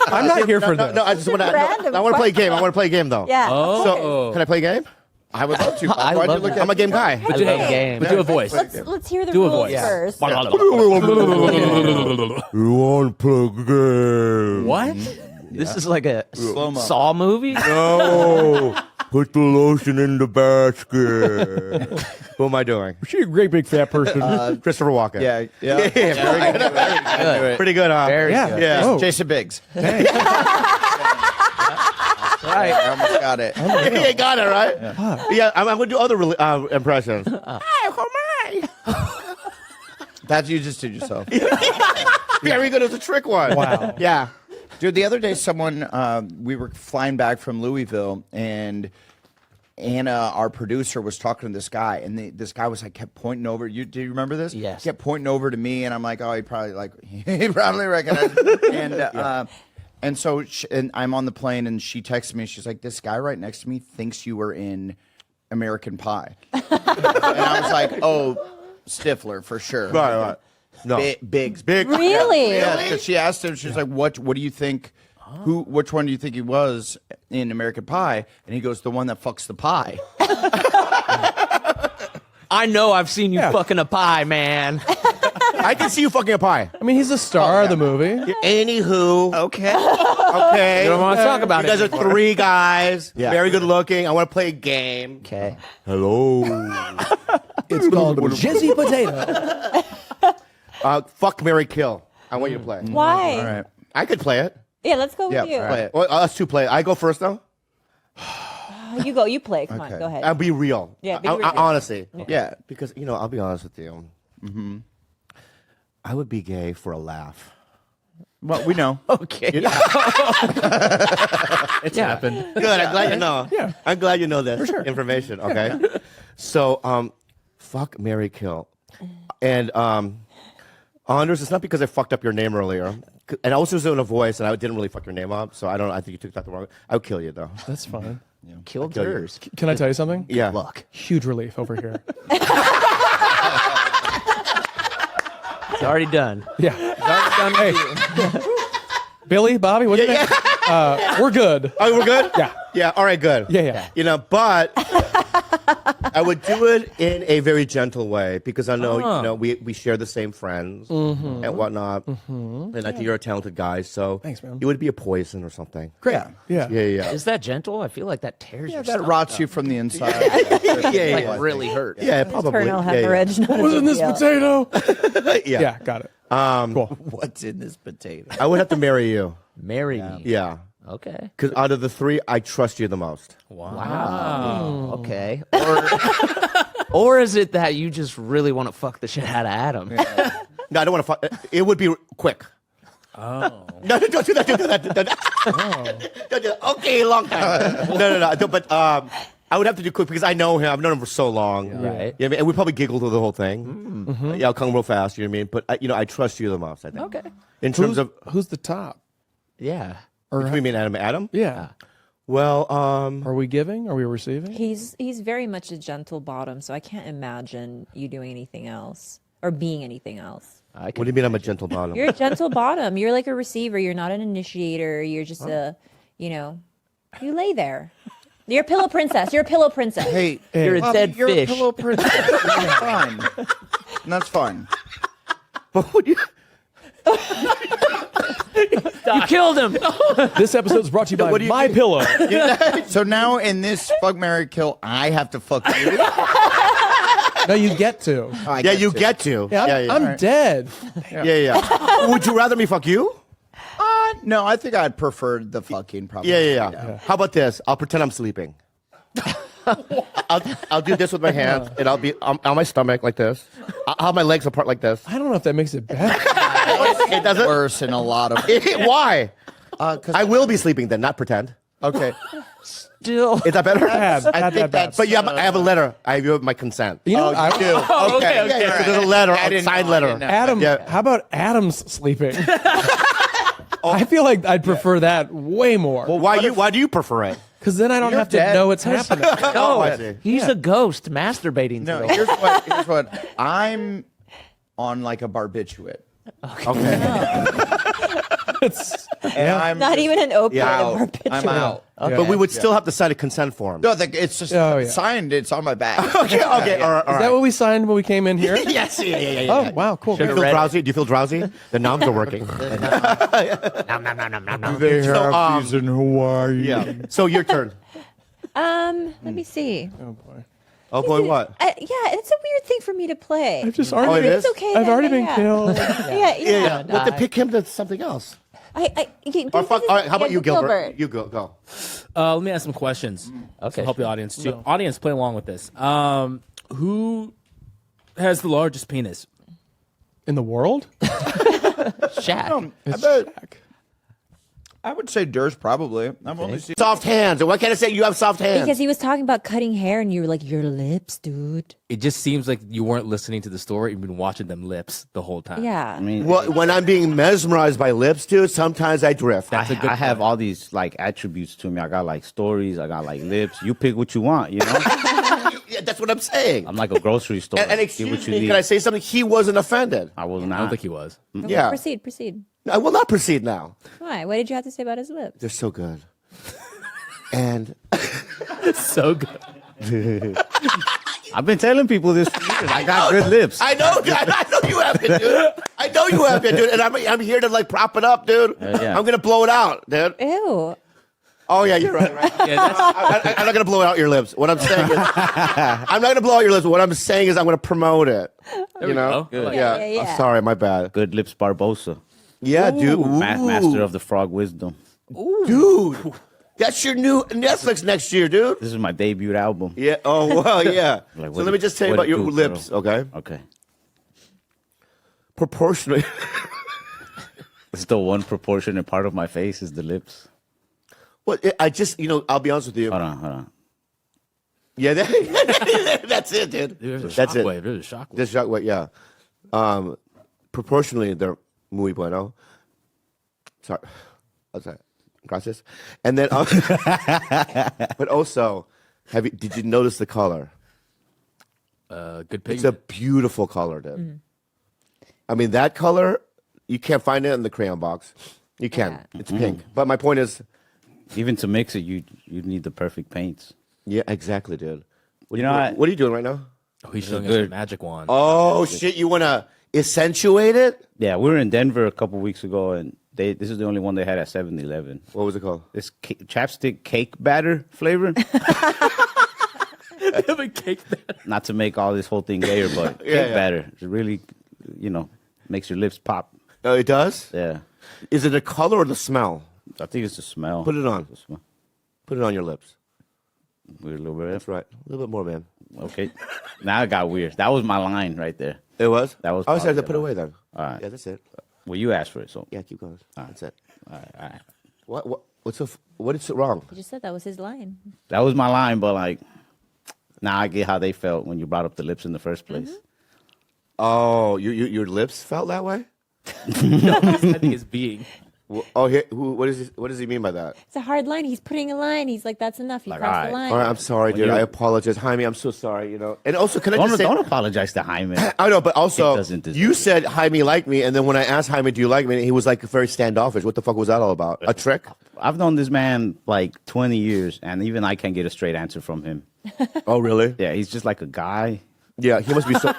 I'm not here for no, this. no, I just want to. Random I want to play a game. I want to play a game though. Yeah. So, can I play a game? I would love to. I Why'd you love look that. at I'm a game guy. I love game. But do a voice. Let's hear the Do a rules voice. first. You want to play a game? What? This is like a Slow-mo. Saw movie? No. Put the lotion in the basket. Who am I doing? She's a great big fat person. Christopher Walken. Yeah. Very good. Pretty good, huh? Very Yeah. good. Yeah. Oh. Jason Biggs. Right. I almost got it. You got it, right? Yeah, I'm going to do other impressions. That you just did yourself. Very good. It was a trick one. Wow. Yeah. Dude, the other day, we were flying back from Louisville, and Anna, our producer, was talking to this guy, and this guy was like, kept pointing over. Do you remember this? Yes. He kept pointing over to me, and I'm like, oh, he probably recognized me. And so and I'm on the plane, and she texted me. She's like, this guy right next to me thinks you were in American Pie. And I was like, oh, Stifler, for sure. Right. No. Biggs. Really? Yeah, because she asked him, she's like, what do you think, which one do you think he was in American Pie? And he goes, the one that fucks the pie. I know I've seen you fucking a pie, man. I can see you fucking a pie. I mean, he's the star of the movie. Anywho. Okay. Okay. You don't want to talk about You guys it. are three guys. Yeah. Very good looking. I want to play a game. Okay. Hello. It's called Jizzy Potato. Fuck, marry, kill. I want you to play. Why? All right. I could play it. Yeah, let's go with Yeah, you. play it. Well, us two play it. I go first, though. You go. You play. Come on. Okay. Go ahead. I'll be real. Yeah, be I- real. honestly. Yeah. Because, I'll be honest with you. Mm-hmm. I would be gay for a laugh. Well, we know. Okay. It's happened. Good. I'm glad you know. Yeah. I'm glad you know this information. Okay. So, fuck, marry, kill. And, Anders, it's not because I fucked up your name earlier. And I also was in a voice, and I didn't really fuck your name up. So I think you took that the wrong way. I would kill you, though. That's fine. Killed kill you. hers. Can I tell you something? Yeah. Look. Huge relief over here. It's already done. Yeah. Hey. Billy, Bobby, what's your name? We're good. Oh, we're good? Yeah. Yeah. All right, good. Yeah. But I would do it in a very gentle way because I know, we share the same friends and whatnot. And I think you're a talented guy. So Thanks, man. it would be a poison or something. Great. Yeah. Yeah. Is that gentle? I feel like that tears your That stomach rots up. you from the inside. Like really hurt. Yeah, probably. Internal Yeah, hemorrhage. not a What's in big this deal. potato? Yeah. Yeah, got it. Cool. What's in this potato? I would have to marry you. Marry me. Yeah. Okay. Because out of the three, I trust you the most. Wow. Okay. Or is it that you just really want to fuck the shit out of Adam? No, I don't want to fuck. It would be quick. Oh. No, don't do that. Don't do that. Don't do that. Okay, long time. No. But I would have to do quick because I know him. I've known him for so long. Right. You know what I mean? And we probably giggled through the whole thing. Mm-hmm. Yeah, I'll come real fast. You know what I mean? But I trust you the most. I think. Okay. In terms of Who's the top? Yeah. which we mean Adam. Yeah. Well, Are we giving? Are we receiving? He's very much a gentle bottom, so I can't imagine you doing anything else or being anything else. what do you mean I'm a gentle bottom? You're a gentle bottom. You're like a receiver. You're not an initiator. You're just you lay there. You're a pillow princess. You're a pillow princess. Hey, You're a Bobby, dead you're fish. a pillow princess. That's fine. And that's fine. What would you? You killed him. This episode is brought to you by What do you My think? Pillow. So now in this fuck, marry, kill, I have to fuck you. No, you get to. I Yeah, you to. get to. Yeah, I'm dead. Yeah. Would you rather me fuck you? No, I think I'd prefer the fucking probably. Yeah. How about this? I'll pretend I'm sleeping. I'll do this with my hands, and I'll be on my stomach like this. I'll have my legs apart like this. I don't know if that makes it better. It doesn't. Worse in a lot of. Why? I will be sleeping then, not pretend. Okay. Still. Is that better? I think that's. But I have a letter. I have my consent. You know, Oh, you do. Okay. Yeah, so there's a letter, a didn't signed know, I letter. didn't know. Adam, Yeah. how about Adam's sleeping? I feel like I'd prefer that way more. Well, why do you prefer it? Because then I don't You're have to dead. know it's happening. Oh, I see. He's a ghost masturbating. No, to the- here's what. I'm on like a barbiturate. And I'm Not just even an opiate. out. A barbiturate. I'm out. But we would still have to sign a consent form. No, it's just Oh, yeah. signed. It's on my back. Okay, all right, all Is that what we signed when we came in here? Yes, yeah. Oh, wow, cool. Do you feel drowsy? Do you feel drowsy? The knobs are working. They have these in Hawaii. Yeah. So your turn. Let me see. Oh, boy. Oh boy, what? Yeah, it's a weird thing for me to play. I've just Oh, already, it It's is? okay. I've then, already been yeah. killed. Yeah. Well, to pick him to something else. All All right, how about you, Gilbert? You go. Let me ask some questions. Okay. To help the audience too. Audience, play along with this. Who has the largest penis? In the world? Shaq. It's bet- Shaq. I would say Durst probably. I've only seen. Soft hands. Why can't I say you have soft hands? Because he was talking about cutting hair, and you were like, "Your lips, dude." It just seems like you weren't listening to the story. You've been watching them lips the whole time. Yeah. I mean, Well, when I'm being mesmerized by lips, dude, sometimes I drift. That's a good I have point. all these like attributes to me. I got like stories. I got like lips. You pick what you want. You know, Yeah, that's what I'm saying. I'm like a grocery store. And Get excuse what you me, need. can I say something? He wasn't offended. I was I not. don't think he was. Okay, Yeah. Proceed. I will not proceed now. Why? What did you have to say about his lips? They're so good. And So good. I've been telling people this for years. I got good lips. I know you have it, dude. I know you have it, dude. And I'm here to like prop it up, dude. Yeah. I'm gonna blow it out, dude. Ew. Oh yeah, you're right. Yeah, that's, I'm not gonna blow out your lips. What I'm saying is, I'm not gonna blow out your lips. What I'm saying is, I'm gonna promote it. there You we know? go. I like Yeah. it. Yeah. Oh, sorry, my bad. Good lips, Barbosa. Yeah, dude. Master of the Frog Wisdom. Dude, that's your new Netflix next year, dude. This is my debut album. Yeah. Oh well, yeah. Like, So what let me just tell you what about your do, lips, girl? okay? Okay. Proportionally. It's the one proportionate part of my face is the lips. Well, I just, I'll be honest with you. Hold on. Yeah, that's it, dude. There's a That's it. shockwave. There's a shockwave. This shockwave, yeah. Proportionally, they're muy bueno. Sorry. Gracias. And then, but also, did you notice the color? Good It's pig. a beautiful color, dude. I mean, that color, you can't find it in the crayon box. You can. Yeah. It's pink. But my point is, Even to mix it, you need the perfect paints. yeah, exactly, dude. What You know, what are you doing right now? Oh, he's showing us good. a magic wand. Oh, shit. You want to accentuate it? Yeah, we were in Denver a couple weeks ago, and this is the only one they had at 7-Eleven. What was it called? This chapstick cake batter flavor. Cake. Not to make all this whole thing gayer, but cake batter. It really, makes your lips pop. Oh, it does? Yeah. Is it a color or the smell? I think it's the smell. Put it on. The smell. Put it on your lips. Weird little bit. That's right. A little bit more, man. Okay. Now it got weird. That was my line right there. It was? That was I always had to probably put it away then. All right. Yeah, that's it. Well, you asked for it, so. Yeah, keep going. That's it. All right. What is wrong? You just said that was his line. That was my line, but like, now I get how they felt when you brought up the lips in the first place. Oh, your lips felt that way? I think it's being. Oh, what does he mean by that? It's a hard line. He's putting a line. He's like, "That's enough. You Like, crossed all the right. line." All right, I'm sorry, dude. you- I apologize. Jaime, I'm so sorry, And also, can I just say... Don't apologize to Jaime. I know, but also, It doesn't deserve you it. said Jaime liked me, and then when I asked Jaime, do you like me, he was like very standoffish. What the fuck was that all about? A trick? I've known this man like 20 years, and even I can't get a straight answer from him. Oh, really? Yeah, he's just like a guy. Yeah, he must be so...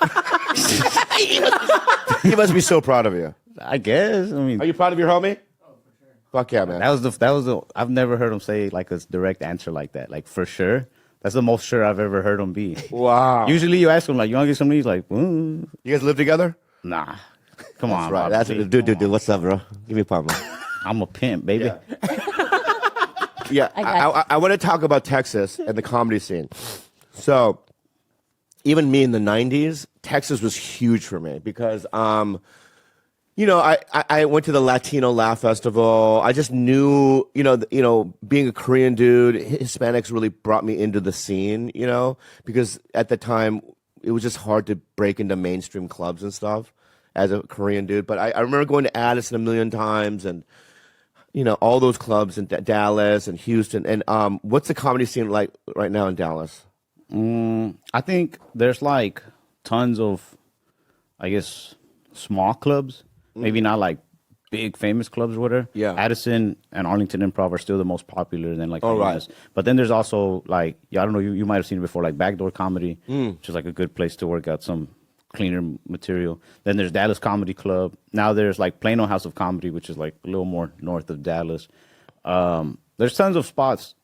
he must be so proud of you. I guess. I mean, Are you proud of your homie? Oh, for sure. Fuck yeah, man. that was the. I've never heard him say like a direct answer like that. Like for sure. That's the most sure I've ever heard him be. Wow. Usually you ask him like, you want to get something? He's like, You guys live together? nah. Come on, Right. Bob, That's please. dude. What's up, bro? Give me a pump, man. I'm a pimp, baby. Yeah, I got I want to talk about Texas and the comedy scene. So, even me in the 90s, Texas was huge for me because, I went to the Latino Laugh Festival. I just knew, being a Korean dude, Hispanics really brought me into the scene, because at the time it was just hard to break into mainstream clubs and stuff as a Korean dude. But I remember going to Addison a million times and, all those clubs in Dallas and Houston. And what's the comedy scene like right now in Dallas? I think there's like tons of, I guess, small clubs. Maybe not like big famous clubs or whatever. Yeah. Addison and Arlington Improv are still the most popular than like Oh, right. famous. But then there's also like, I don't know, you might have seen it before, like Backdoor Comedy, which is like a good place to work out some cleaner material. Then there's Dallas Comedy Club. Now there's like Plano House of Comedy, which is like a little more north of Dallas. There's tons of spots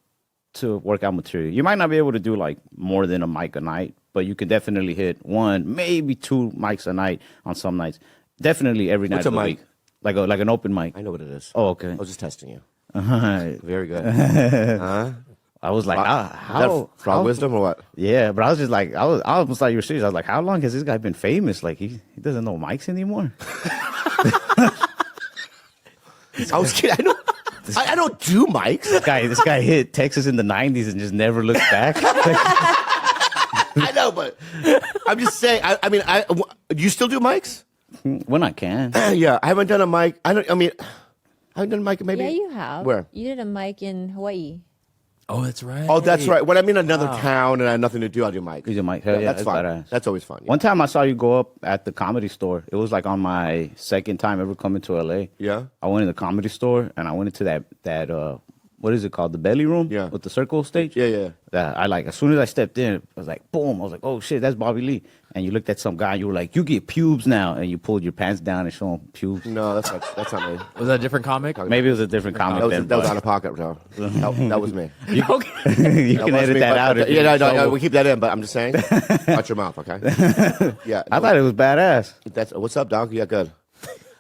to work out material. You might not be able to do like more than a mic a night, but you can definitely hit 1, maybe 2 mics a night on some nights. Definitely every night What's a of the mic? week. Like an open mic. I know what it is. Oh, okay. I was just testing you. I Very good. was like, Is that frog wisdom or what? Yeah, but I was just like, I was like, you're serious. I was like, how long has this guy been famous? Like, he doesn't know mics anymore. I was kidding. I don't do mics. This guy hit Texas in the 90s and just never looked back. I know, but I'm just saying. Do you still do mics? When I can. Yeah, I haven't done a mic. I haven't done a mic maybe. Yeah, you have. Where? You did a mic in Hawaii. Oh, that's right. Oh, that's right. When I'm in another town and I have nothing to do, I'll do mics. You do mic. Hell yeah, that's that's fun. badass. That's always fun. Yeah. One time I saw you go up at the Comedy Store. It was like on my second time ever coming to LA. Yeah. I went in the Comedy Store and I went into that what is it called? The belly room? Yeah. With the circle stage? Yeah. That I like, as soon as I stepped in, I was like, boom. I was like, oh shit, that's Bobby Lee. And you looked at some guy, you were like, you get pubes now. And you pulled your pants down and showed him pubes. No, that's not me. Was that a different comic? Maybe it was a different comic then. That was out of pocket, though. That was me. You can edit that out. if Yeah, you're no, trouble. we keep that in. But I'm just saying, watch your mouth, okay? Yeah. I thought it was badass. That's what's up, Doc. Yeah, good.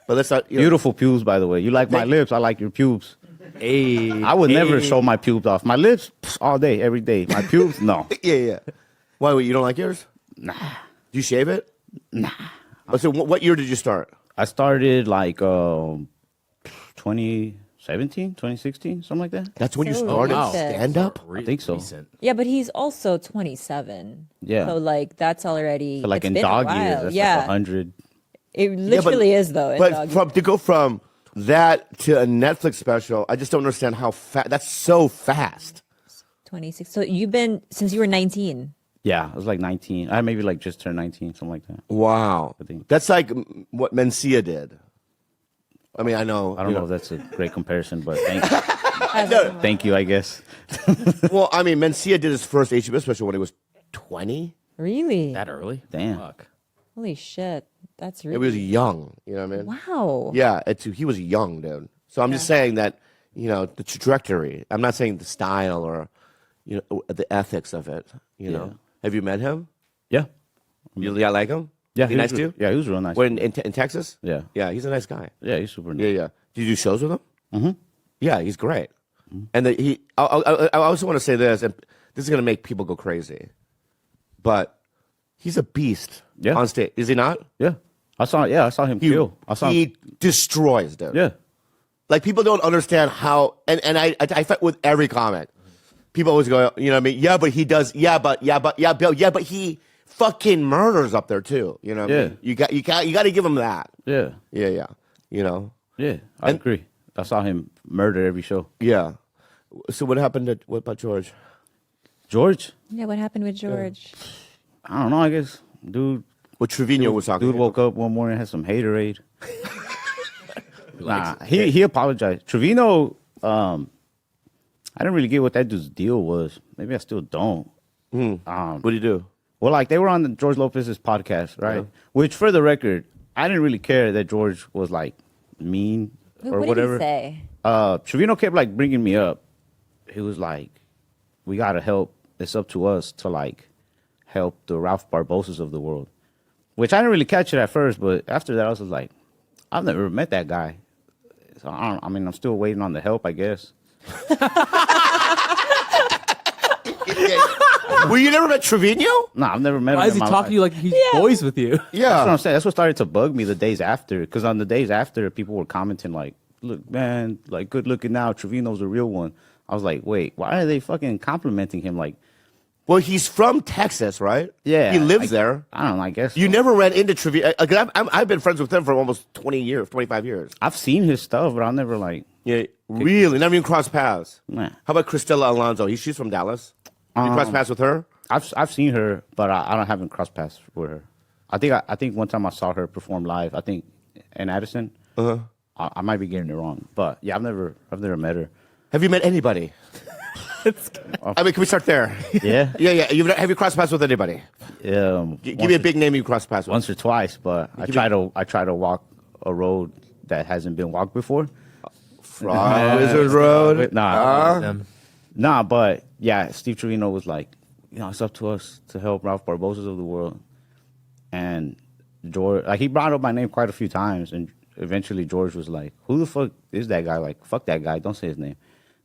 But let's not. Beautiful pubes, by the way. You like my lips, I like your pubes. I would never show my pubes off. My lips, all day, every day. My pubes, no. Yeah. Why? You don't like yours? Nah. Do you shave it? Nah. Oh, so what year did you start? I started like 2017, 2016, something like that. That's when you So started wow. stand up. I think so. Recent. Yeah, but he's also 27. Yeah. So like that's already But like it's in been a dog while. years, that's yeah. like 100. It literally is though. in dog But to go from that to a Netflix special, I just don't understand how fast. That's so fast. 26. So you've been since you were 19. Yeah, I was like 19. I maybe like just turned 19, something like that. Wow, I think. that's like what Mencia did. I mean, I know. I don't you know if that's a great comparison, but thank you. No. Thank you, I guess. Well, I mean, Mencia did his first HBO special when he was 20. Really? That early? Damn. Fuck. Holy shit. That's He really was young. You know what I mean? wow. Yeah, he was young, dude. So I'm just saying that the trajectory. I'm not saying the style or the ethics of it. You know, have you met him? Yeah. You like him? Yeah. he nice to you? Yeah, he was real nice. What, in Texas? Yeah. Yeah, he's a nice guy. Yeah, he's super nice. Yeah. Did you do shows with him? Mm-hmm. Yeah, he's great. And I also want to say this, and this is going to make people go crazy, but he's a beast on stage. Is he not? Yeah. I saw him kill. He destroys, dude. Yeah. Like, people don't understand how, and I fight with every comic. People always go, you know what I mean? Yeah, but he does. Yeah, but he fucking murders up there too. You know what I mean? You got to give him that. Yeah. Yeah. You know? Yeah. I agree. I saw him murder every show. Yeah. So what about George? George? Yeah, what happened with George? I don't know, I guess. Dude. What Trevino was talking Dude about. woke up one morning and had some haterade. Nah, he apologized. Trevino, I didn't really get what that dude's deal was. Maybe I still don't. What do you do? Well, like, they were on the George Lopez's podcast, right? Yeah. Which, for the record, I didn't really care that George was, like, mean or what whatever. did he say? Trevino kept, like, bringing me up. He was like, we got to help. It's up to us to, like, help the Ralph Barbosas of the world. Which I didn't really catch it at first, but after that, I was like, I've never met that guy. So, I'm still waiting on the help, I guess. Well, you never met Trevino? No, I've never met Why him. is he in my talking life. to you like he's boys with you? That's what I'm saying. That's what started to bug me the days after. Because on the days after, people were commenting like, "Look, man, like good looking now. Trevino's a real one." I was like, "Wait, why are they fucking complimenting him?" Like, Well, he's from Texas, right? yeah, He lives there. I don't know. I guess You so. never ran into Trevino. I've been friends with him for almost 20 years, 25 years. I've seen his stuff, but I'll never like. Yeah, really? Never even crossed paths? Nah. How about Cristela Alonso? She's from Dallas. You crossed paths with her? I've seen her, but I haven't crossed paths with her. I think one time I saw her perform live. I think in Addison. I might be getting it wrong, but yeah, I've never met her. Have you met anybody? I mean, can we start there? Yeah, Yeah. Have you crossed paths with anybody? Give me a big name you crossed paths with. once or twice, but I try to walk a road that hasn't been walked before. Wizard Road. Nah, but yeah, Steve Trevino was like, it's up to us to help Ralph Barbosa's of the world, and George, like he brought up my name quite a few times, and eventually George was like, "Who the fuck is that guy? Like, fuck that guy. Don't say his name.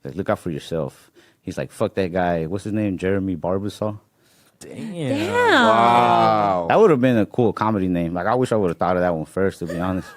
Like, look out for yourself." He's like, "Fuck that guy. What's his name? Jeremy Barbasol." Wow. That would have been a cool comedy name. Like, I wish I would have thought of that one first, to be honest.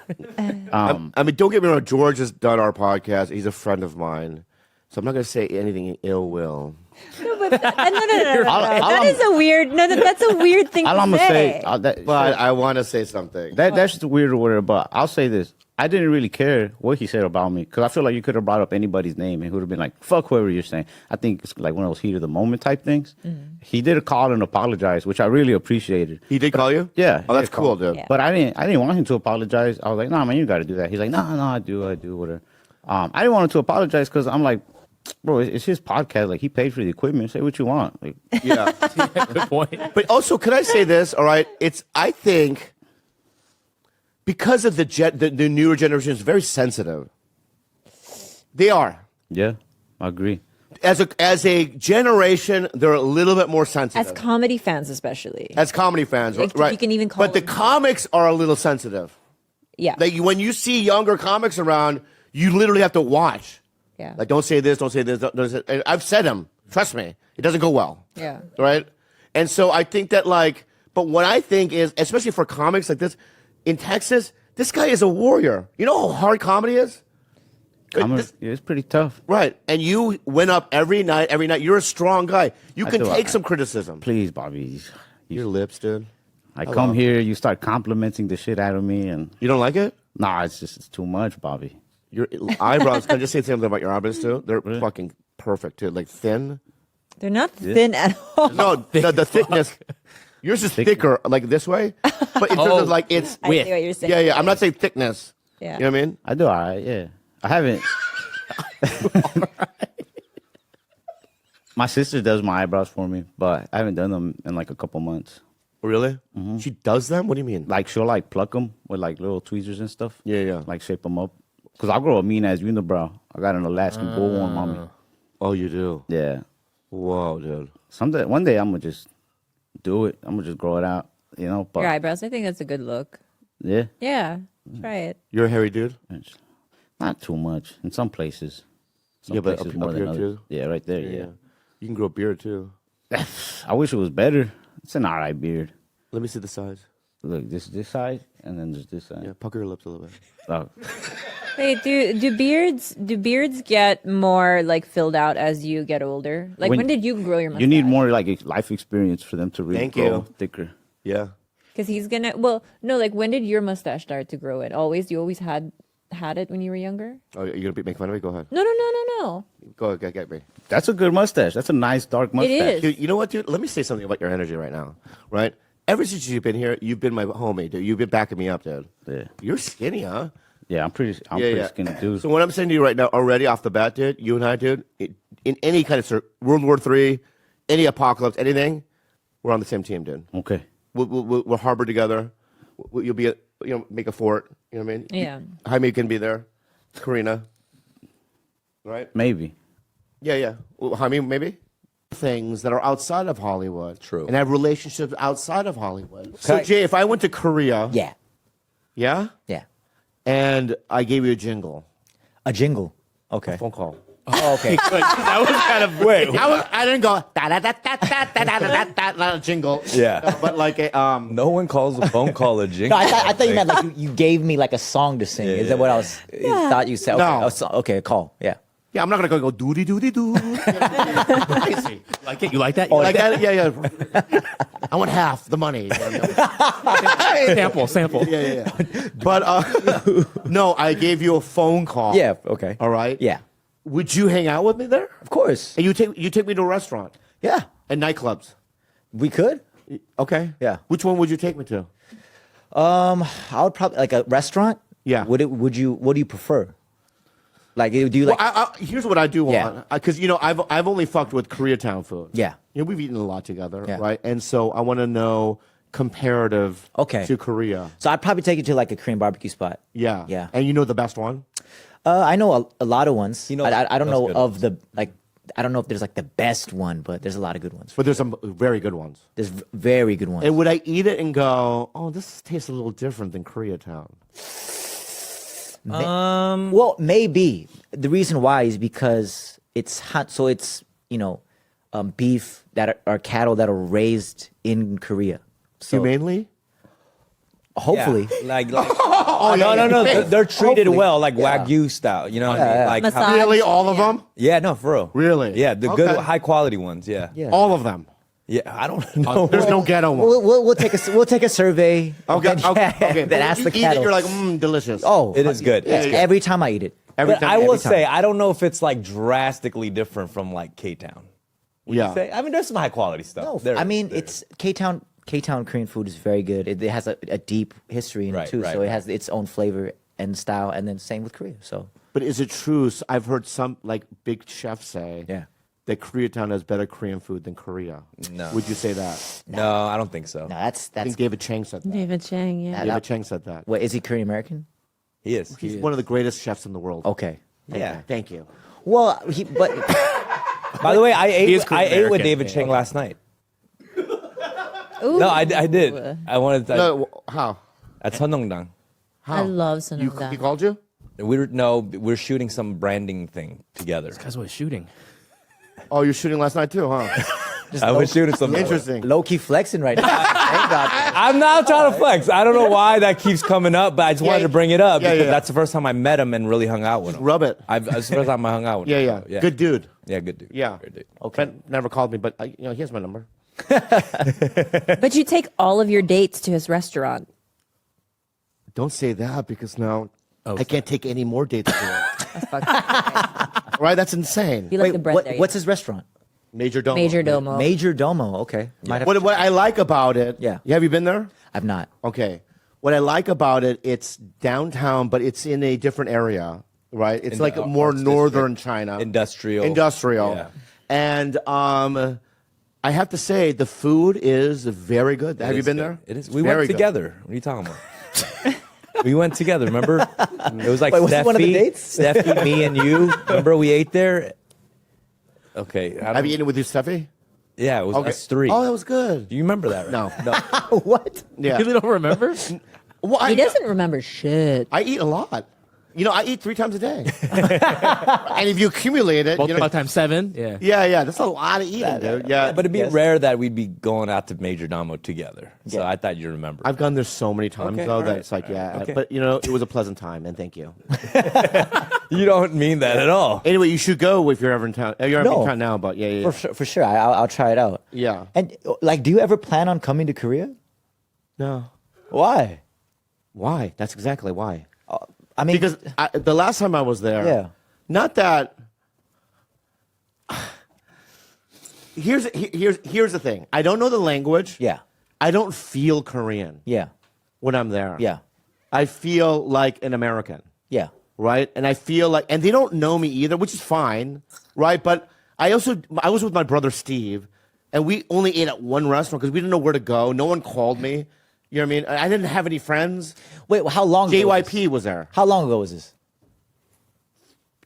I mean, don't get me wrong. George has done our podcast. He's a friend of mine. So I'm not going to say anything ill will. No. That is a weird. No, that's a weird thing All to I'm gonna say. say, But I want to say something. that's just weird or whatever. But I'll say this: I didn't really care what he said about me because I feel like you could have brought up anybody's name and he would have been like, "Fuck whoever you're saying." I think it's like one of those heat of the moment type things. He did call and apologize, which I really appreciated. He did call you? Yeah. Oh, he that's did call. cool, dude. Yeah. But I didn't want him to apologize. I was like, "Nah, man, you got to do that." He's like, "No, I do, whatever." I didn't want him to apologize because I'm like, bro, it's his podcast. Like, he paid for the equipment. Say what you want. Like, Yeah. Good point. But also, can I say this? All right. I think because of the newer generation is very sensitive. They are. yeah, I agree. As a generation, they're a little bit more sensitive. As comedy fans, especially. As comedy fans, Like, right? you can even call But the them- comics are a little sensitive. Yeah. Like when you see younger comics around, you literally have to watch. Yeah. Like, don't say this, don't say this. Don't say, and I've said them. Trust me, it doesn't go well. Yeah. Right. And so I think that but what I think is, especially for comics like this in Texas, this guy is a warrior. You know how hard comedy is. It's pretty tough. Right. And you went up every night. You're a strong guy. You I can do. take some criticism. Please, Bobby. Your lips, dude. I come here, you start complimenting the shit out of me, and You don't like it? nah, it's too much, Bobby. Your eyebrows. Can I just say something about your eyebrows too? They're fucking perfect too. Like thin. They're not thin at all. No, the thickness. Yours is thicker, like this way. But in terms of like it's. I see what you're saying. Yeah. I'm not saying thickness. Yeah. You know what I mean? I do all right, yeah. I haven't. My sister does my eyebrows for me, but I haven't done them in like a couple months. Really? She does them? What do you mean? Like, she'll like pluck them with like little tweezers and stuff. Yeah. Like, shape them up. Because I'll grow a mean ass unibrow. I got an Alaskan bullhorn on me. Oh, you do? Yeah. Whoa, dude. One day I'm going to just do it. I'm going to just grow it out, But Your eyebrows. I think that's a good look. yeah, Yeah. Try it. You're a hairy dude? it's not too much in some places. Some Yeah, but places up more than here others. too? Yeah, right there, yeah. You can grow a beard too. I wish it was better. It's an all right beard. Let me see the size. Look, this side, and then there's this side. Yeah, pucker your lips a little bit. Oh, Wait, do beards get more like filled out as you get older? Like when did you grow your mustache? you need more like life experience for them to really Thank grow you. thicker. Yeah. Because he's gonna. Well, no. Like when did your mustache start to grow? You always had it when you were younger. Oh, you're gonna make fun of me? Go ahead. No. Go ahead, get me. That's a good mustache. That's a nice dark mustache. is. Dude, you know what, dude? Let me say something about your energy right now, right? Ever since you've been here, you've been my homie, dude. You've been backing me up, dude. Yeah. You're skinny, huh? Yeah, I'm pretty skinny dude. So what I'm saying to you right now, already off the bat, dude, you and I, dude, in any kind of World War III, any apocalypse, anything, we're on the same team, dude. Okay. We'll harbor together. You'll be, make a fort. You know what I mean? Yeah. Jaime can be there. Karina. Right? Maybe. Yeah. Well, Jaime, maybe? Things that are outside of Hollywood. True. And have relationships outside of Hollywood. So, Jay, if I went to Korea. Yeah. Yeah? Yeah. And I gave you a jingle, A jingle. a Okay. phone call. Oh, okay. That was kind of Wait. I didn't go da da da da da da da da da da jingle. Yeah. But like a No one calls a phone call a jingle. No, I thought you meant like you gave me like a song to sing. Is that what I was thought you said? Okay, No. okay, a call. Yeah. Yeah, I'm not gonna go doody doody doo. Crazy. like it. You like that? Like that? Yeah. I want half the money. Sample. Yeah. But no, I gave you a phone call. Yeah. Okay. All right. Yeah. Would you hang out with me there? Of course. And you take me to a restaurant Yeah. and nightclubs. We could. Okay. Yeah. Which one would you take me to? I would probably like a restaurant. Yeah. What do you prefer? Like, do you like? Well, here's what I do Yeah. want, because I've only fucked with Koreatown food. Yeah. We've eaten a lot together, Yeah. right? And so I want to know comparative Okay. to Korea. So I'd probably take you to like a Korean barbecue spot. Yeah. Yeah. And you know the best one? I know a lot of ones. You know, I don't those know good of ones. the like. I don't know if there's like the best one, but there's a lot of good ones. But there's some very good ones. There's very good ones. And would I eat it and go, oh, this tastes a little different than Koreatown? Well, maybe the reason why is because it's hot. So it's beef that are cattle that are raised in Korea. So Humanely? hopefully, Like Oh, no. They're treated Hopefully. well, like Yeah. Wagyu style. You know what I Yeah. mean? Like Massage. Really? All of them? yeah, no, for real. Really? Yeah, the good, Okay. high quality ones. Yeah. yeah. All of them? Yeah, I don't know. There's no ghetto one. We'll take a survey. Okay, and okay. then ask you the eat cattle. it, you're like, delicious. oh, It is good. yeah, It's good. every time I eat it. Every But time. I will every time. say, I don't know if it's like drastically different from like K Town. Yeah. I mean, there's some high quality stuff. No, There I is, mean there it's K-Town Korean food is very good. It has a deep history in Right, it too, right, so it right. has its own flavor and style, and then same with Korea. So But is it true? I've heard some like big chefs say yeah, that Koreatown has better Korean food than Korea. No. Would you say that? No, I don't think so. no, that's I think David Chang said that. David Chang, yeah. David Chang said that. what is he Korean American? He is. He's one of the greatest chefs in the world. Okay, Yeah. Thank you. well, but By the way, I is ate Korean with American. David Chang last night. Ooh. No, I did. I wanted to. No, how? At Sonongdang. I love He Sonongdang. called you? We're shooting some branding thing together. That's what shooting. Oh, you're shooting last night too, huh? I was shooting some. Interesting. low key flexing right now. Thank God. I'm not trying to flex. I don't know why that keeps coming up, but I just wanted to bring it up Yeah, because yeah. that's the first time I met him and really hung out with him. Rub it. That's the first time I hung out with Yeah, him. yeah. Good dude. Yeah, good dude. Yeah. Good dude. Okay. Never called me, but he has my number. But you take all of your dates to his restaurant. Don't say that because now I can't take any more dates. To That's fucking great. right? That's insane. You like the bread there. What's his restaurant? Major Domo. Major Domo. Major Domo. Okay, might have. What I like about it? Yeah. Have you been there? I've not. Okay. What I like about it, it's downtown, but it's in a different area, right? It's In like the more arts northern district. China. Industrial. Industrial. Yeah. And I have to say, the food is very good. Have It you is been good. there? It is. It's We very went good. together. What are you talking about? We went together. Remember? It was like Wait, was it Steffi, one of the dates? Steffi, me, and you. Remember we ate there? Okay. Have you eaten with you, Steffi? Yeah, it was us three. Oh, that was good. Do you remember that? Right? No. No. What? Yeah. You really don't remember? Well, He doesn't remember shit. I eat a lot. I eat 3 times a day. And if you accumulate it, Multiply times 7. Yeah. yeah, that's a lot of eating, dude. Yeah, But it'd be rare that we'd be going out to Major Domo together. So I thought you remember. I've gone there so many times, Okay, though, all that right, it's like, all right, yeah. okay. But, it was a pleasant time, and thank you. You don't mean that at all. Anyway, you should go if you're ever in town. You're ever in No. town now, but yeah. For sure. I'll try it out. Yeah. And like, do you ever plan on coming to Korea? No. Why? Why? That's exactly why. I mean, Because the last time I was there, Yeah. not that. Here's the thing. I don't know the language. yeah, I don't feel Korean yeah, when I'm there. yeah, I feel like an American, yeah. right? And I feel like, and they don't know me either, which is fine, right? But I was with my brother Steve, and we only ate at one restaurant because we didn't know where to go. No one called me. You know what I mean? I didn't have any friends. Wait, how long? ago was this? JYP was there How long ago was this?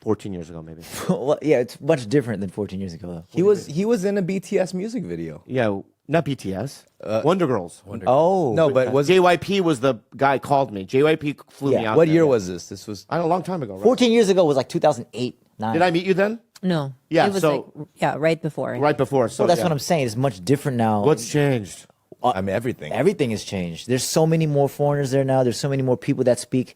14 years ago, maybe. Well, yeah, it's much different than 14 years ago. He was in a BTS music video. Yeah, not BTS. Wonder Girls. Oh, No, but was JYP was the guy called me. JYP flew me Yeah. out. what there. year was this? This was I don't know, a long time ago. Right? 14 years ago was like 2008, 9. Did I meet you then? No. Yeah, It was so- right before. Right before. So Well, that's yeah. what I'm saying. It's much different now. What's changed? I mean, everything. Everything has changed. There's so many more foreigners there now. There's so many more people that speak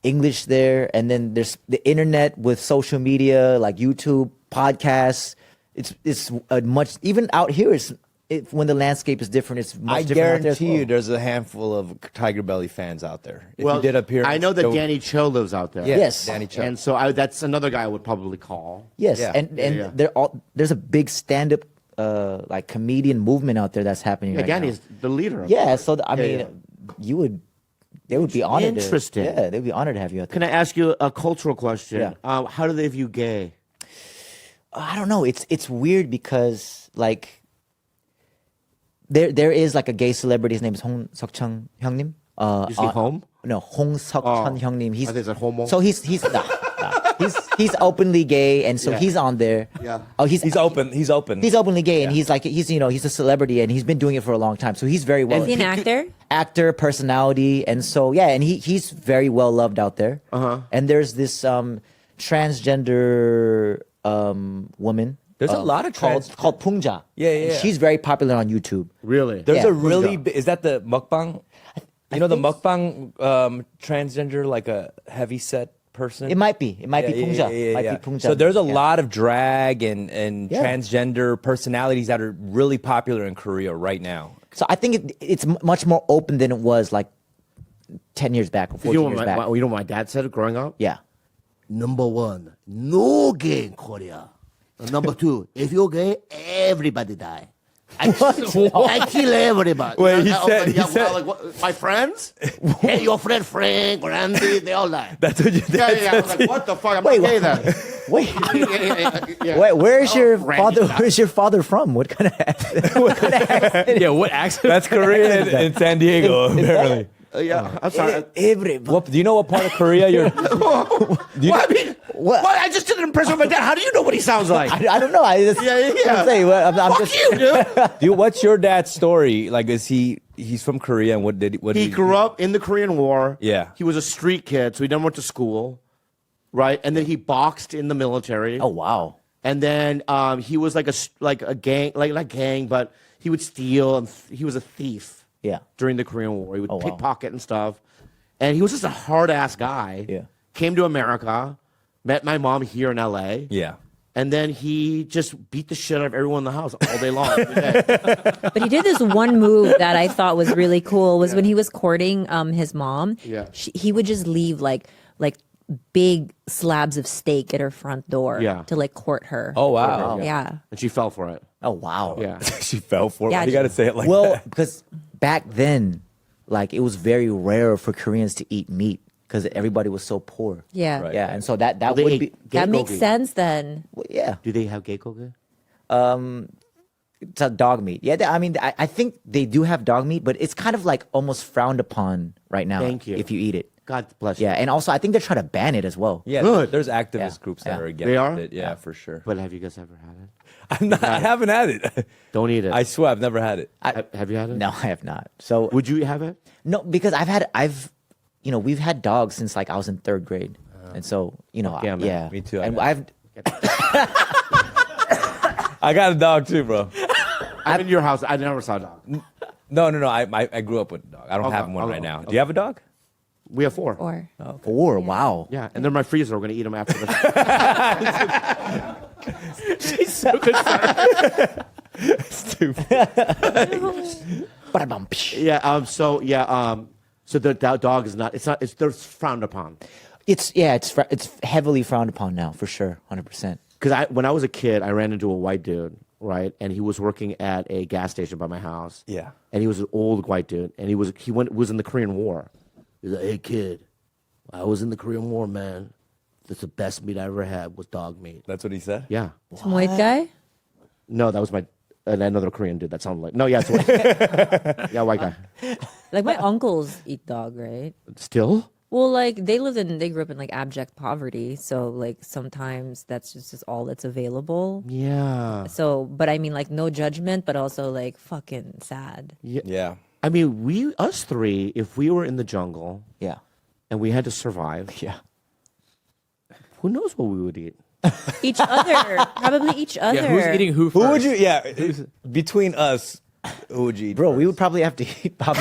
English there, and then there's the internet with social media like YouTube, podcasts. It's a much even out here. When the landscape is different. It's much I different out there as guarantee you, well. there's a handful of Tiger Belly fans out there. If you did appear, I know that there- Danny Cho lives out there. Yeah, Yes. Danny Cho. And so that's another guy I would probably call. Yes, Yeah. and Yeah. there's a big stand up like comedian movement out there that's happening. Yeah, right Danny's now. the leader. Of Yeah, it. so I Yeah, mean, yeah. they would be honored. Interesting. Yeah, they'd be honored to have you out there. Can I ask you a cultural question? Yeah. How do they view gay? I don't know. It's weird because like there is like a gay celebrity. His name is Hong Seok-chun 형님. You say home? No, Hong Seok-chun 형님. He's I think it's a homo. So he's nah. He's openly gay, and so Yeah. he's on there. Yeah. Oh, He's open. He's open. He's openly gay, and he's like he's a celebrity, and he's been doing it for a long time. So he's very well Is he an actor? actor, personality, and so yeah, and he's very well loved out there. And there's this transgender woman. There's a lot of called Pungja. Yeah, yeah. She's very popular on YouTube. Really? There's Yeah. a really is that the mukbang? You know the mukbang transgender like a heavy set person. It might be. It might be Pungja. Might be Pungja. So there's a Yeah. lot of drag and Yeah. transgender personalities that are really popular in Korea right now. So I think it's much more open than it was like 10 years back or 14 You know, years what back. my, you know what my dad said growing up? Yeah. Number one, no gay in Korea. Number two, if you're gay, everybody die. I kill everybody. Wait, he I- I- said- he yeah, said- like, what, my friends? Hey, your friend Frank or Andy, they all die. That's what you Yeah, yeah. I was like, what the fuck? I'm Wait, not gay what? then. Wait. Yeah. Wait, where's your Randy father? died. Where's your father from? What kind of accent? What kind of accent? Yeah, what accent? That's Korean in San Diego apparently. Yeah, I'm sorry. Everybody. What do you know what part of Korea you're Well, I mean, What? well, I just did an impression of my dad. How do you know what he sounds like? I don't know. I just, Yeah, yeah, yeah. I'm saying. I'm Fuck just, you, dude. what's your dad's story? Like is he's from Korea and what did He grew up in the Korean War. Yeah. He was a street kid, so he never went to school, right? And then he boxed in the military. Oh wow. And then he was like a gang, like not gang, but he would steal. And he was a thief. Yeah. During the Korean War, he would Oh, wow. pickpocket and stuff. And he was just a hard ass guy. Yeah. Came to America, met my mom here in L.A. Yeah. And then he just beat the shit out of everyone in the house all day long. every day. But he did this one move that I thought was really cool. Was when he was courting his mom. Yeah. He would just leave like big slabs of steak at her front door. Yeah. To like court her. Oh wow. Yeah. And she fell for it. Oh wow. Yeah. She fell for it. Yeah, Why you got to say it like Well, that? because back then, like it was very rare for Koreans to eat meat because everybody was so poor. Yeah. Right. Yeah, and so that They would ate be That makes gekogi. sense then. well, yeah. Do they have gekogi? It's a dog meat. Yeah, I mean, I think they do have dog meat, but it's kind of like almost frowned upon right now. Thank you. If you eat it. God bless you. Yeah, and also I think they're trying to ban it as well. Yeah, Good. there's activist Yeah. groups that Yeah. are against They are? it. Yeah, for sure. But have you guys ever had it? I haven't had it. Don't eat it. I swear I've never had it. Have you had it? No, I have not. So Would you have it? no, because we've had dogs since like I was in 3rd grade, and so yeah, man. yeah, Me too, And I I've I got a dog too, bro. I'm in your house. I never saw a dog. No. I grew up with a dog. I don't Okay, have one okay, right now. okay. Do you have a dog? We have 4. Or 4. Wow. Yeah, and they're in my freezer. We're gonna eat them after this. Ba-da-bum, psh. Yeah. So the dog is not. It's not. It's they're frowned upon. It's heavily frowned upon now for sure, 100%. Because when I was a kid, I ran into a white dude, right? And he was working at a gas station by my house. Yeah. And he was an old white dude, and he was in the Korean War. He's like, hey, kid, I was in the Korean War, man. That's the best meat I ever had was dog meat. That's what he said. Yeah. some white guy? No, that was another Korean dude. That sounded like no. Yeah, it's a white, yeah, white guy. Like my uncles eat dog, right? Still. Well, like they grew up in like abject poverty, so like sometimes that's just all that's available. Yeah. So, but I mean, like no judgment, but also like fucking sad. Yeah. I mean, us three, if we were in the jungle Yeah. and we had to survive, Yeah. who knows what we would eat? Each other. Probably each other. Yeah, who's eating who first? Who would you? Yeah, between us, who would you eat? Bro, we would probably have to eat Bobby